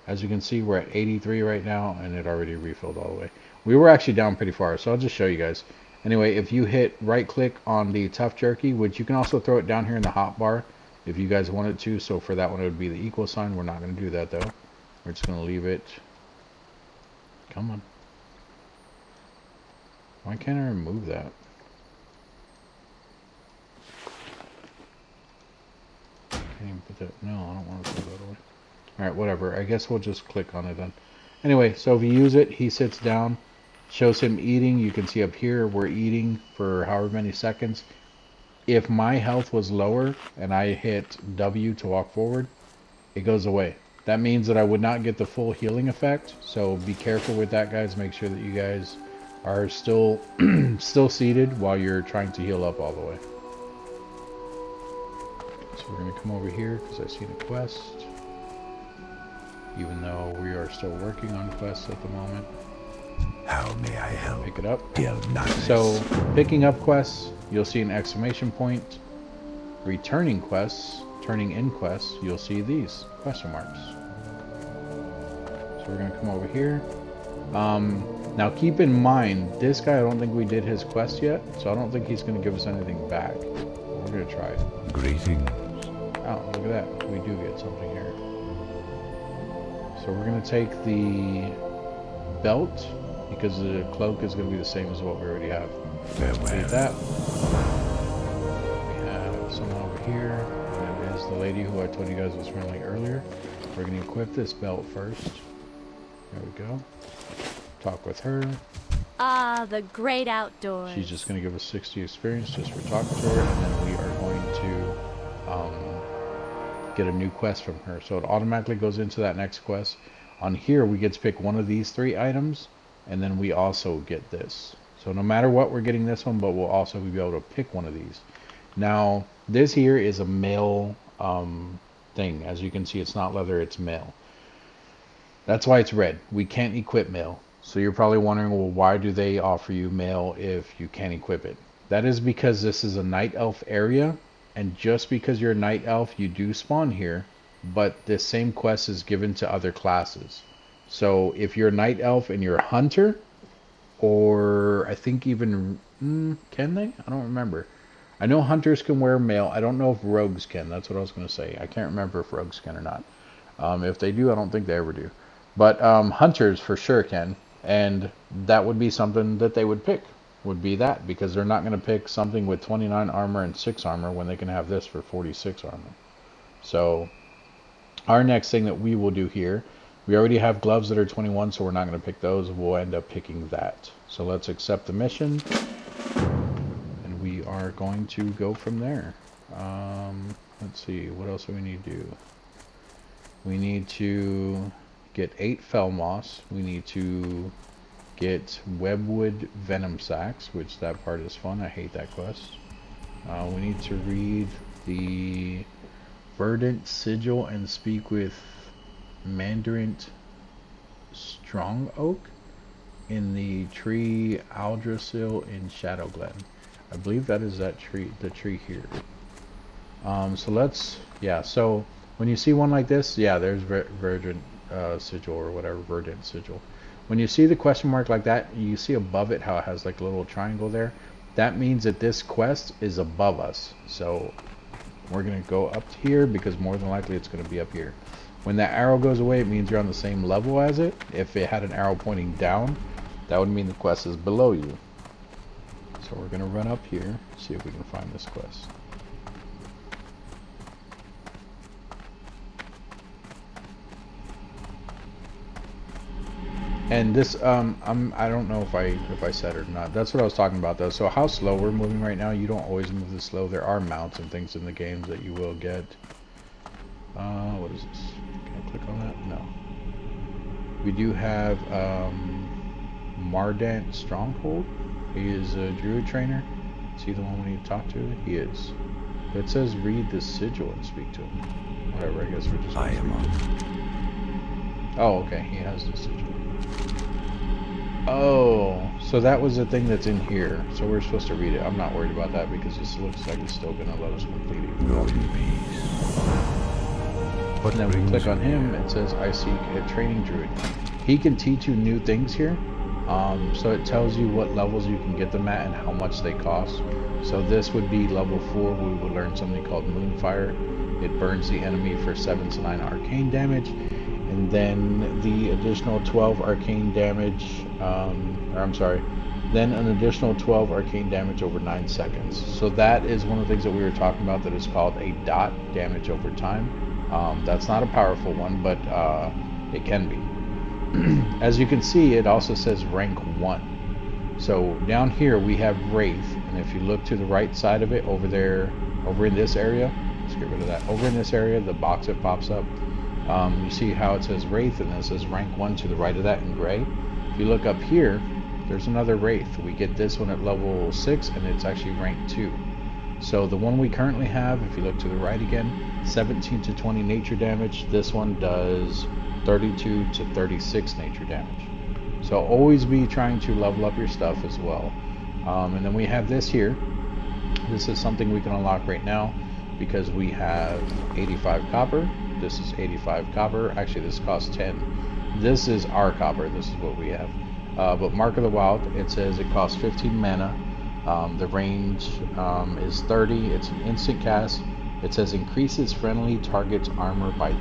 As you can see, we're at 83 right now, and it already refilled all the way. We were actually down pretty far, so I'll just show you guys. Anyway, if you hit right click on the tough jerky, which you can also throw it down here in the hot bar if you guys wanted to, so for that one it would be the equal sign. We're not going to do that though. We're just going to leave it. Come on. Why can't I remove that? Can't even put that. No, I don't want to put that away. Alright, whatever. I guess we'll just click on it then. Anyway, so if you use it, he sits down. Shows him eating. You can see up here we're eating for however many seconds. If my health was lower and I hit W to walk forward, it goes away. That means that I would not get the full healing effect, so be careful with that, guys. Make sure that you guys are still seated while you're trying to heal up all the way. So we're going to come over here because I've seen a quest, even though we are still working on quests at the moment. How may I help? Pick it up. Nice. So picking up quests, you'll see an exclamation point. Returning quests, turning in quests, you'll see these question marks. So we're going to come over here. Now keep in mind, this guy, I don't think we did his quest yet, so I don't think he's going to give us anything back. We're gonna try it. Greetings. Oh, look at that. We do get something here. So we're gonna take the belt, because the cloak is gonna be the same as what we already have. Farewell. Take that. We have someone over here. That is the lady who I told you guys was friendly earlier. We're gonna equip this belt first. There we go. Talk with her. Ah, the great outdoors. She's just going to give us 60 experience just for talking to her, and then we are going to get a new quest from her. So it automatically goes into that next quest. On here, we get to pick one of these 3 items, and then we also get this. So no matter what, we're getting this one, but we'll also be able to pick one of these. Now, this here is a male thing. As you can see, it's not leather, it's male. That's why it's red. We can't equip male. So you're probably wondering, well, why do they offer you male if you can't equip it? That is because this is a night elf area, and just because you're a night elf, you do spawn here, but this same quest is given to other classes. So if you're a night elf and you're a hunter, or I think even, can they? I don't remember. I know hunters can wear male. I don't know if rogues can. That's what I was going to say. I can't remember if rogues can or not. If they do, I don't think they ever do. But hunters for sure can. And that would be something that they would pick, would be that, because they're not going to pick something with 29 armor and 6 armor when they can have this for 46 armor. So our next thing that we will do here, we already have gloves that are 21, so we're not going to pick those. We'll end up picking that. So let's accept the mission, and we are going to go from there. Let's see, what else do we need to do? We need to get 8 fell moss. We need to get webwood venom sacks, which that part is fun. I hate that quest. We need to read the verdant sigil and speak with Mandarin strong oak in the tree Aldrasil in Shadow Glen. I believe that is that tree, the tree here. So let's, yeah, so when you see one like this, yeah, there's verdant sigil or whatever, verdant sigil. When you see the question mark like that, you see above it how it has like a little triangle there. That means that this quest is above us. So we're going to go up here because more than likely it's going to be up here. When that arrow goes away, it means you're on the same level as it. If it had an arrow pointing down, that would mean the quest is below you. So we're going to run up here, see if we can find this quest. And this, I don't know if I said it or not. That's what I was talking about though. So how slow we're moving right now, you don't always move this slow. There are mounts and things in the games that you will get. What is this? Can I click on that? No. We do have Mardant Stronghold. He is a druid trainer. Is he the one we need to talk to? He is. But it says read the sigil and speak to him. Whatever, I guess we're just I am on. Oh, okay, he has the sigil. Oh, so that was the thing that's in here. So we're supposed to read it. I'm not worried about that because this looks like it's still going to let us complete it. Go in peace. And then we click on him. It says, I seek a training druid. He can teach you new things here. So it tells you what levels you can get them at and how much they cost. So this would be level 4. We would learn something called Moonfire. It burns the enemy for 7 to 9 arcane damage. And then the additional 12 arcane damage, then an additional 12 arcane damage over 9 seconds. So that is one of the things that we were talking about that is called a dot damage over time. That's not a powerful one, but it can be. As you can see, it also says rank 1. So down here we have Wraith, and if you look to the right side of it, over there, over in this area, let's get rid of that. Over in this area, the box that pops up, you see how it says Wraith, and then it says rank 1 to the right of that in gray. If you look up here, there's another Wraith. We get this one at level 6, and it's actually rank 2. So the one we currently have, if you look to the right again, 17 to 20 nature damage. This one does 32 to 36 nature damage. So always be trying to level up your stuff as well. And then we have this here. This is something we can unlock right now because we have 85 copper. This is 85 copper. Actually, this costs 10. This is our copper. This is what we have. But Mark of the Wild, it says it costs 15 mana. The range is 30. It's an instant cast. It says increases friendly target's armor by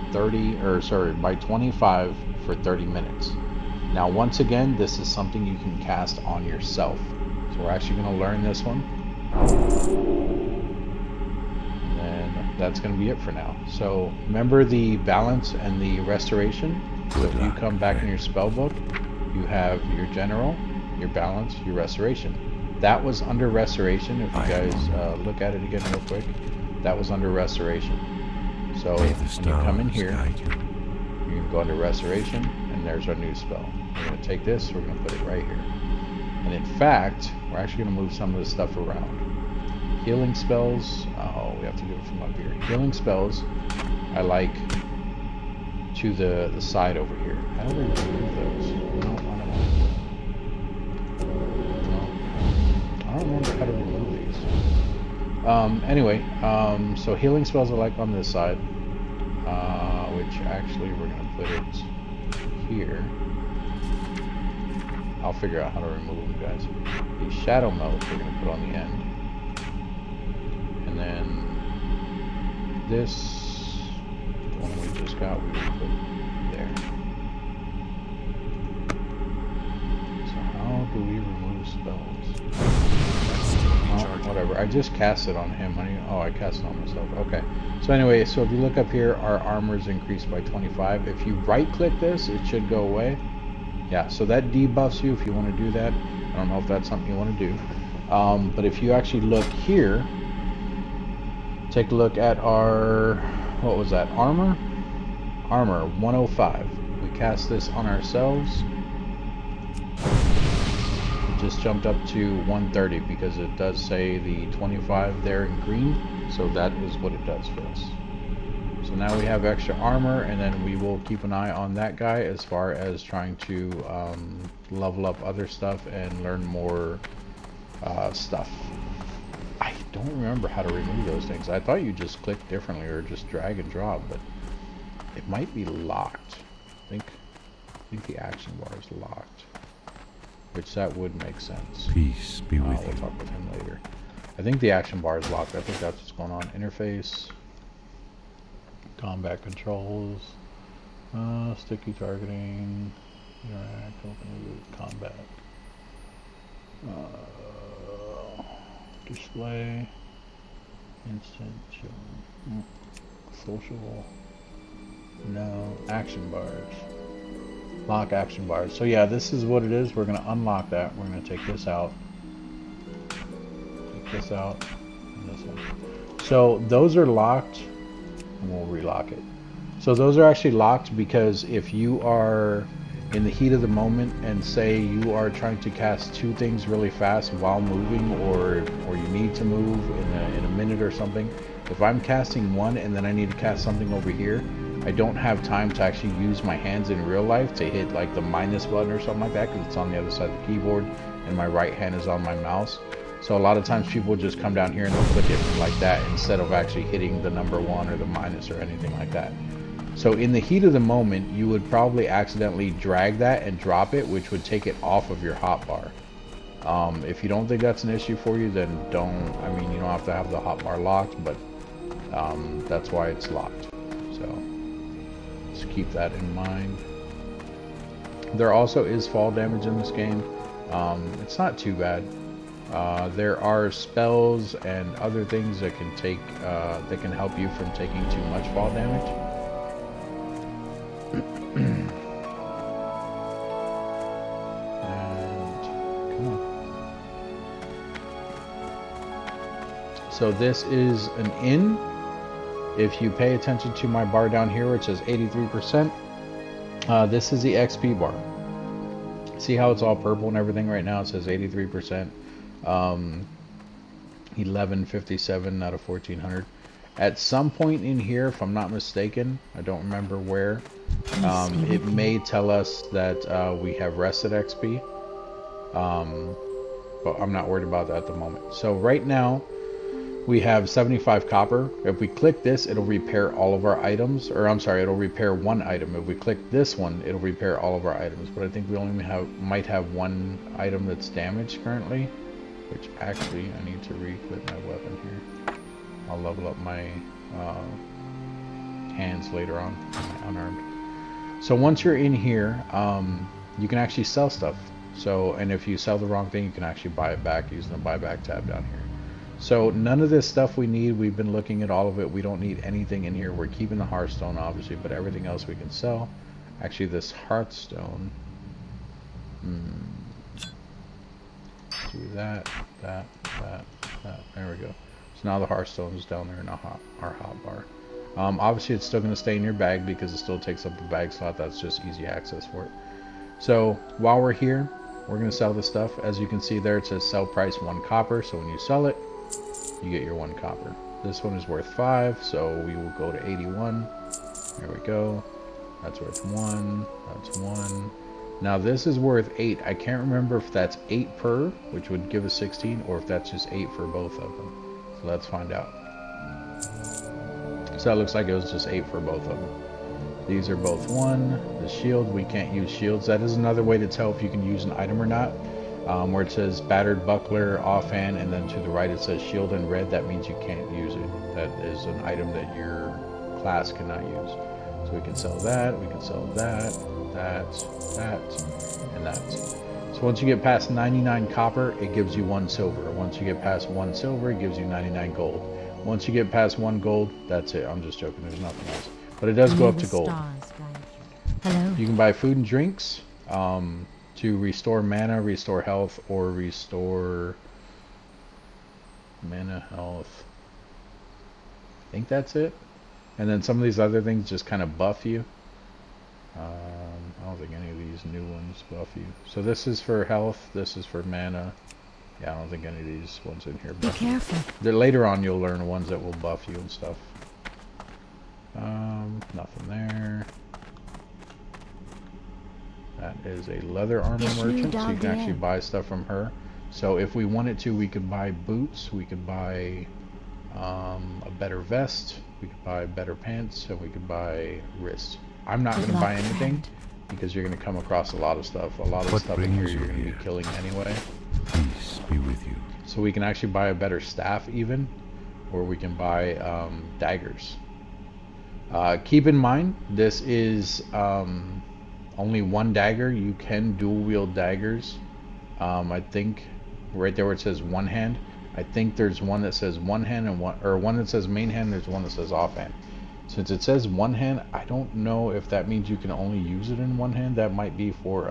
25 for 30 minutes. Now, once again, this is something you can cast on yourself. So we're actually going to learn this one. And then that's going to be it for now. So remember the balance and the restoration. So if you come back in your spell book, you have your general, your balance, your restoration. That was under restoration. If you guys look at it again real quick, that was under restoration. So when you come in here, you can go under restoration, and there's our new spell. We're going to take this, we're going to put it right here. And in fact, we're actually going to move some of this stuff around. Healing spells, oh, we have to do it from up here. Healing spells, I like to the side over here. How do we remove those? No, I don't remember how to remove these. Anyway, so healing spells I like on this side, which actually we're going to put it here. I'll figure out how to remove them, guys. The shadow melt we're going to put on the end. And then this, the one we just got, we will put there. So how do we remove spells? Whatever, I just cast it on him. Oh, I cast it on myself. Okay. So anyway, so if you look up here, our armor is increased by 25. If you right click this, it should go away. Yeah, so that debuffs you if you want to do that. I don't know if that's something you want to do. But if you actually look here, take a look at our, what was that, armor? Armor, 105. We cast this on ourselves. It just jumped up to 130 because it does say the 25 there in green. So that is what it does for us. So now we have extra armor, and then we will keep an eye on that guy as far as trying to level up other stuff and learn more stuff. I don't remember how to remove those things. I thought you just click differently or just drag and drop, but it might be locked. I think the action bar is locked, which that would make sense. Peace be with We'll you. talk with him later. I think the action bar is locked. I think that's what's going on. Interface. Combat controls, sticky targeting, interact, open combat, display, instant, social, no, action bars, lock action bars. So yeah, this is what it is. We're going to unlock that. We're going to take this out, and this one. So those are locked. And we'll relock it. So those are actually locked because if you are in the heat of the moment and say you are trying to cast two things really fast while moving, or you need to move in a minute or something, if I'm casting one and then I need to cast something over here, I don't have time to actually use my hands in real life to hit like the minus button or something like that because it's on the other side of the keyboard and my right hand is on my mouse. So a lot of times people just come down here and they'll click it like that instead of actually hitting the number 1 or the minus or anything like that. So in the heat of the moment, you would probably accidentally drag that and drop it, which would take it off of your hotbar. If you don't think that's an issue for you, then don't. I mean, you don't have to have the hotbar locked, but that's why it's locked. So just keep that in mind. There also is fall damage in this game. It's not too bad. There are spells and other things that can take that can help you from taking too much fall damage. And come on. So this is an inn. If you pay attention to my bar down here, which says 83%, this is the XP bar. See how it's all purple and everything right now? It says 83%. 1157 out of 1400. At some point in here, if I'm not mistaken, I don't remember where, it may tell us that we have rested XP, but I'm not worried about that at the moment. So right now we have 75 copper. If we click this, it'll repair all of our items, or I'm sorry, it'll repair one item. If we click this one, it'll repair all of our items, but I think we only might have one item that's damaged currently. Which actually, I need to re-equip my weapon here. I'll level up my hands later on, my unarmed. So once you're in here, you can actually sell stuff. So, and if you sell the wrong thing, you can actually buy it back using the buyback tab down here. So none of this stuff we need. We've been looking at all of it. We don't need anything in here. We're keeping the Hearthstone, obviously, but everything else we can sell. Actually, this Hearthstone. Do that. There we go. So now the Hearthstone is down there in our hotbar. Obviously, it's still going to stay in your bag because it still takes up the bag slot. That's just easy access for it. So while we're here, we're going to sell this stuff. As you can see there, it says sell price 1 copper. So when you sell it, you get your 1 copper. This one is worth 5, so we will go to 81. There we go. That's worth 1. That's 1. Now this is worth 8. I can't remember if that's 8 per, which would give us 16, or if that's just 8 for both of them. So let's find out. So it looks like it was just 8 for both of them. These are both 1. The shield, we can't use shields. That is another way to tell if you can use an item or not. Where it says battered buckler, offhand, and then to the right it says shield in red, that means you can't use it. That is an item that your class cannot use. So we can sell that, we can sell that, and that. So once you get past 99 copper, it gives you 1 silver. Once you get past 1 silver, it gives you 99 gold. Once you get past 1 gold, that's it. I'm just joking, there's nothing else. But it does go up to gold. Hello. You can buy food and drinks to restore mana, restore health, or restore mana, health. I think that's it. And then some of these other things just kind of buff you. I don't think any of these new ones buff you. So this is for health, this is for mana. Yeah, I don't think any of these ones in here buff you. Be careful. Later on you'll learn ones that will buff you and stuff. Nothing there. That is a leather armor merchant, so you can actually buy stuff from her. So if we wanted to, we could buy boots, we could buy a better vest, we could buy better pants, and we could buy wrist. I'm not going to buy anything because you're going to come across a lot of stuff. A lot of stuff in here you're going to be killing anyway. Peace be with you. So we can actually buy a better staff even, or we can buy daggers. Keep in mind, this is only 1 dagger. You can dual wield daggers. I think right there where it says 1 hand, I think there's one that says 1 hand and one that says main hand. There's one that says offhand. Since it says 1 hand, I don't know if that means you can only use it in 1 hand. That might be for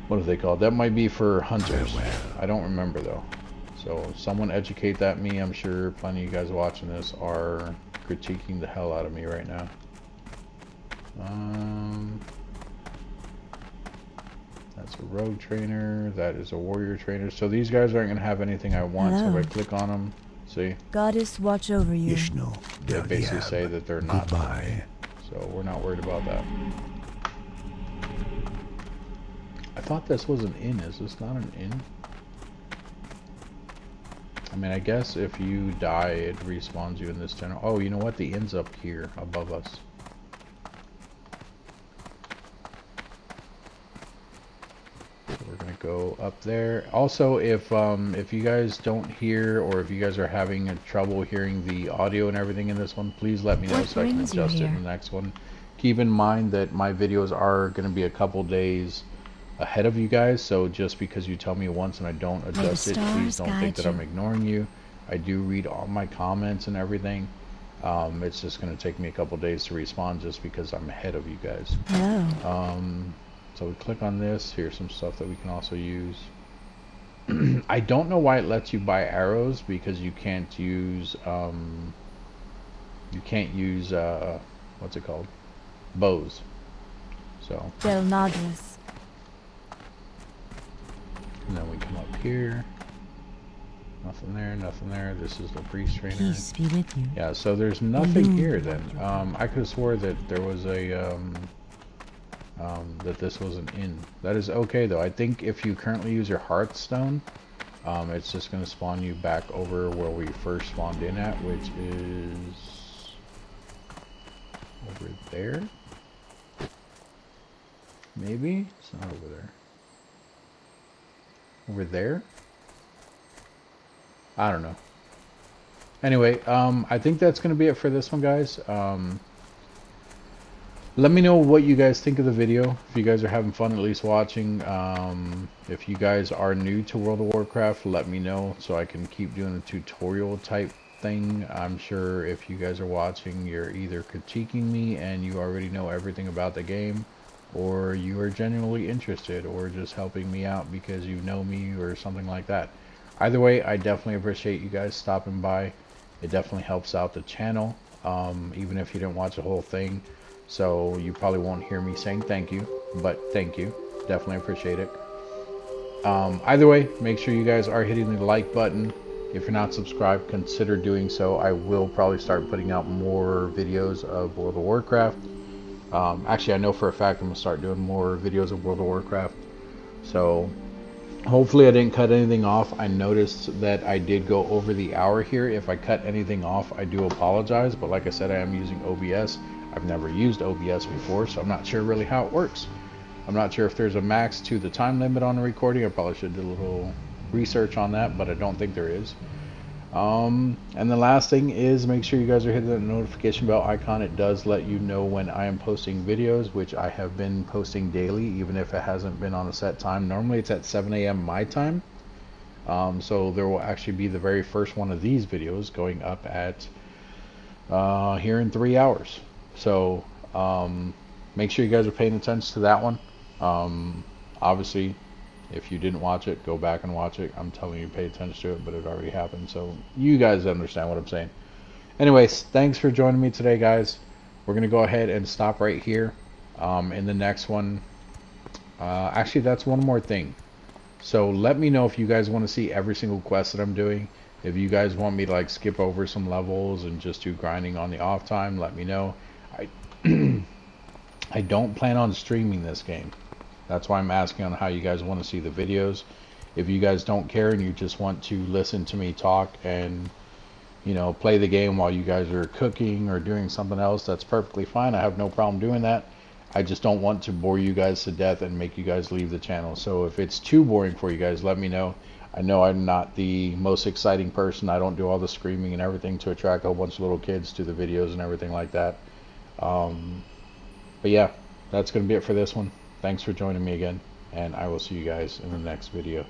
what are they called? That might be for hunters. I don't remember though. So someone educate that me. I'm sure plenty of you guys watching this are critiquing the hell out of me right now. That's a rogue trainer. That is a warrior trainer. So these guys aren't going to have anything I want. So if I click on them, see? Goddess watch over you. They basically say that they're not. Goodbye. So we're not worried about that. I thought this was an inn. Is this not an inn? I mean, I guess if you die, it respawns you in this channel. Oh, you know what? The inn's up here above us. So we're gonna go up there. Also, if you guys don't hear, or if you guys are having trouble hearing the audio and everything in this one, please let me know so I can adjust it in the next one. Keep in mind that my videos are going to be a couple days ahead of you guys, so just because you tell me once and I don't adjust it, please don't think that I'm ignoring you. I do read all my comments and everything. It's just going to take me a couple days to respond just because I'm ahead of you guys. So we click on this. Here's some stuff that we can also use. I don't know why it lets you buy arrows, because you can't use what's it called, bows. So Del Madras. And then we come up here. Nothing there, nothing there. This is the priest trainer. Peace be with you. Yeah, so there's nothing here then. I could have swore that there was a that this was an inn. That is okay though. I think if you currently use your Hearthstone, it's just going to spawn you back over where we first spawned in at, which is over there. Maybe it's not over there. over there. I don't know. Anyway, I think that's going to be it for this one, guys. Let me know what you guys think of the video. If you guys are having fun at least watching. If you guys are new to World of Warcraft, let me know so I can keep doing a tutorial type thing. I'm sure if you guys are watching, you're either critiquing me and you already know everything about the game, or you are genuinely interested, or just helping me out because you know me or something like that. Either way, I definitely appreciate you guys stopping by. It definitely helps out the channel, even if you didn't watch the whole thing. So you probably won't hear me saying thank you, but thank you. Definitely appreciate it. Either way, make sure you guys are hitting the like button. If you're not subscribed, consider doing so. I will probably start putting out more videos of World of Warcraft. Actually, I know for a fact I'm going to start doing more videos of World of Warcraft. So hopefully I didn't cut anything off. I noticed that I did go over the hour here. If I cut anything off, I do apologize. But like I said, I am using OBS. I've never used OBS before, so I'm not sure really how it works. I'm not sure if there's a max to the time limit on the recording. I probably should do a little research on that, but I don't think there is. And the last thing is, make sure you guys are hitting the notification bell icon. It does let you know when I am posting videos, which I have been posting daily, even if it hasn't been on a set time. Normally it's at 7 a.m. my time. So there will actually be the very first one of these videos going up at here in 3 hours. So make sure you guys are paying attention to that one. Obviously, if you didn't watch it, go back and watch it. I'm telling you, pay attention to it, but it already happened. So you guys understand what I'm saying. Anyways, thanks for joining me today, guys. We're going to go ahead and stop right here. In the next one, actually, that's one more thing. So let me know if you guys want to see every single quest that I'm doing. If you guys want me to like skip over some levels and just do grinding on the off time, let me know. I don't plan on streaming this game. That's why I'm asking on how you guys want to see the videos. If you guys don't care and you just want to listen to me talk and, you know, play the game while you guys are cooking or doing something else, that's perfectly fine. I have no problem doing that. I just don't want to bore you guys to death and make you guys leave the channel. So if it's too boring for you guys, let me know. I know I'm not the most exciting person. I don't do all the screaming and everything to attract a whole bunch of little kids to the videos and everything like that. But yeah, that's going to be it for this one. Thanks for joining me again, and I will see you guys in the next video.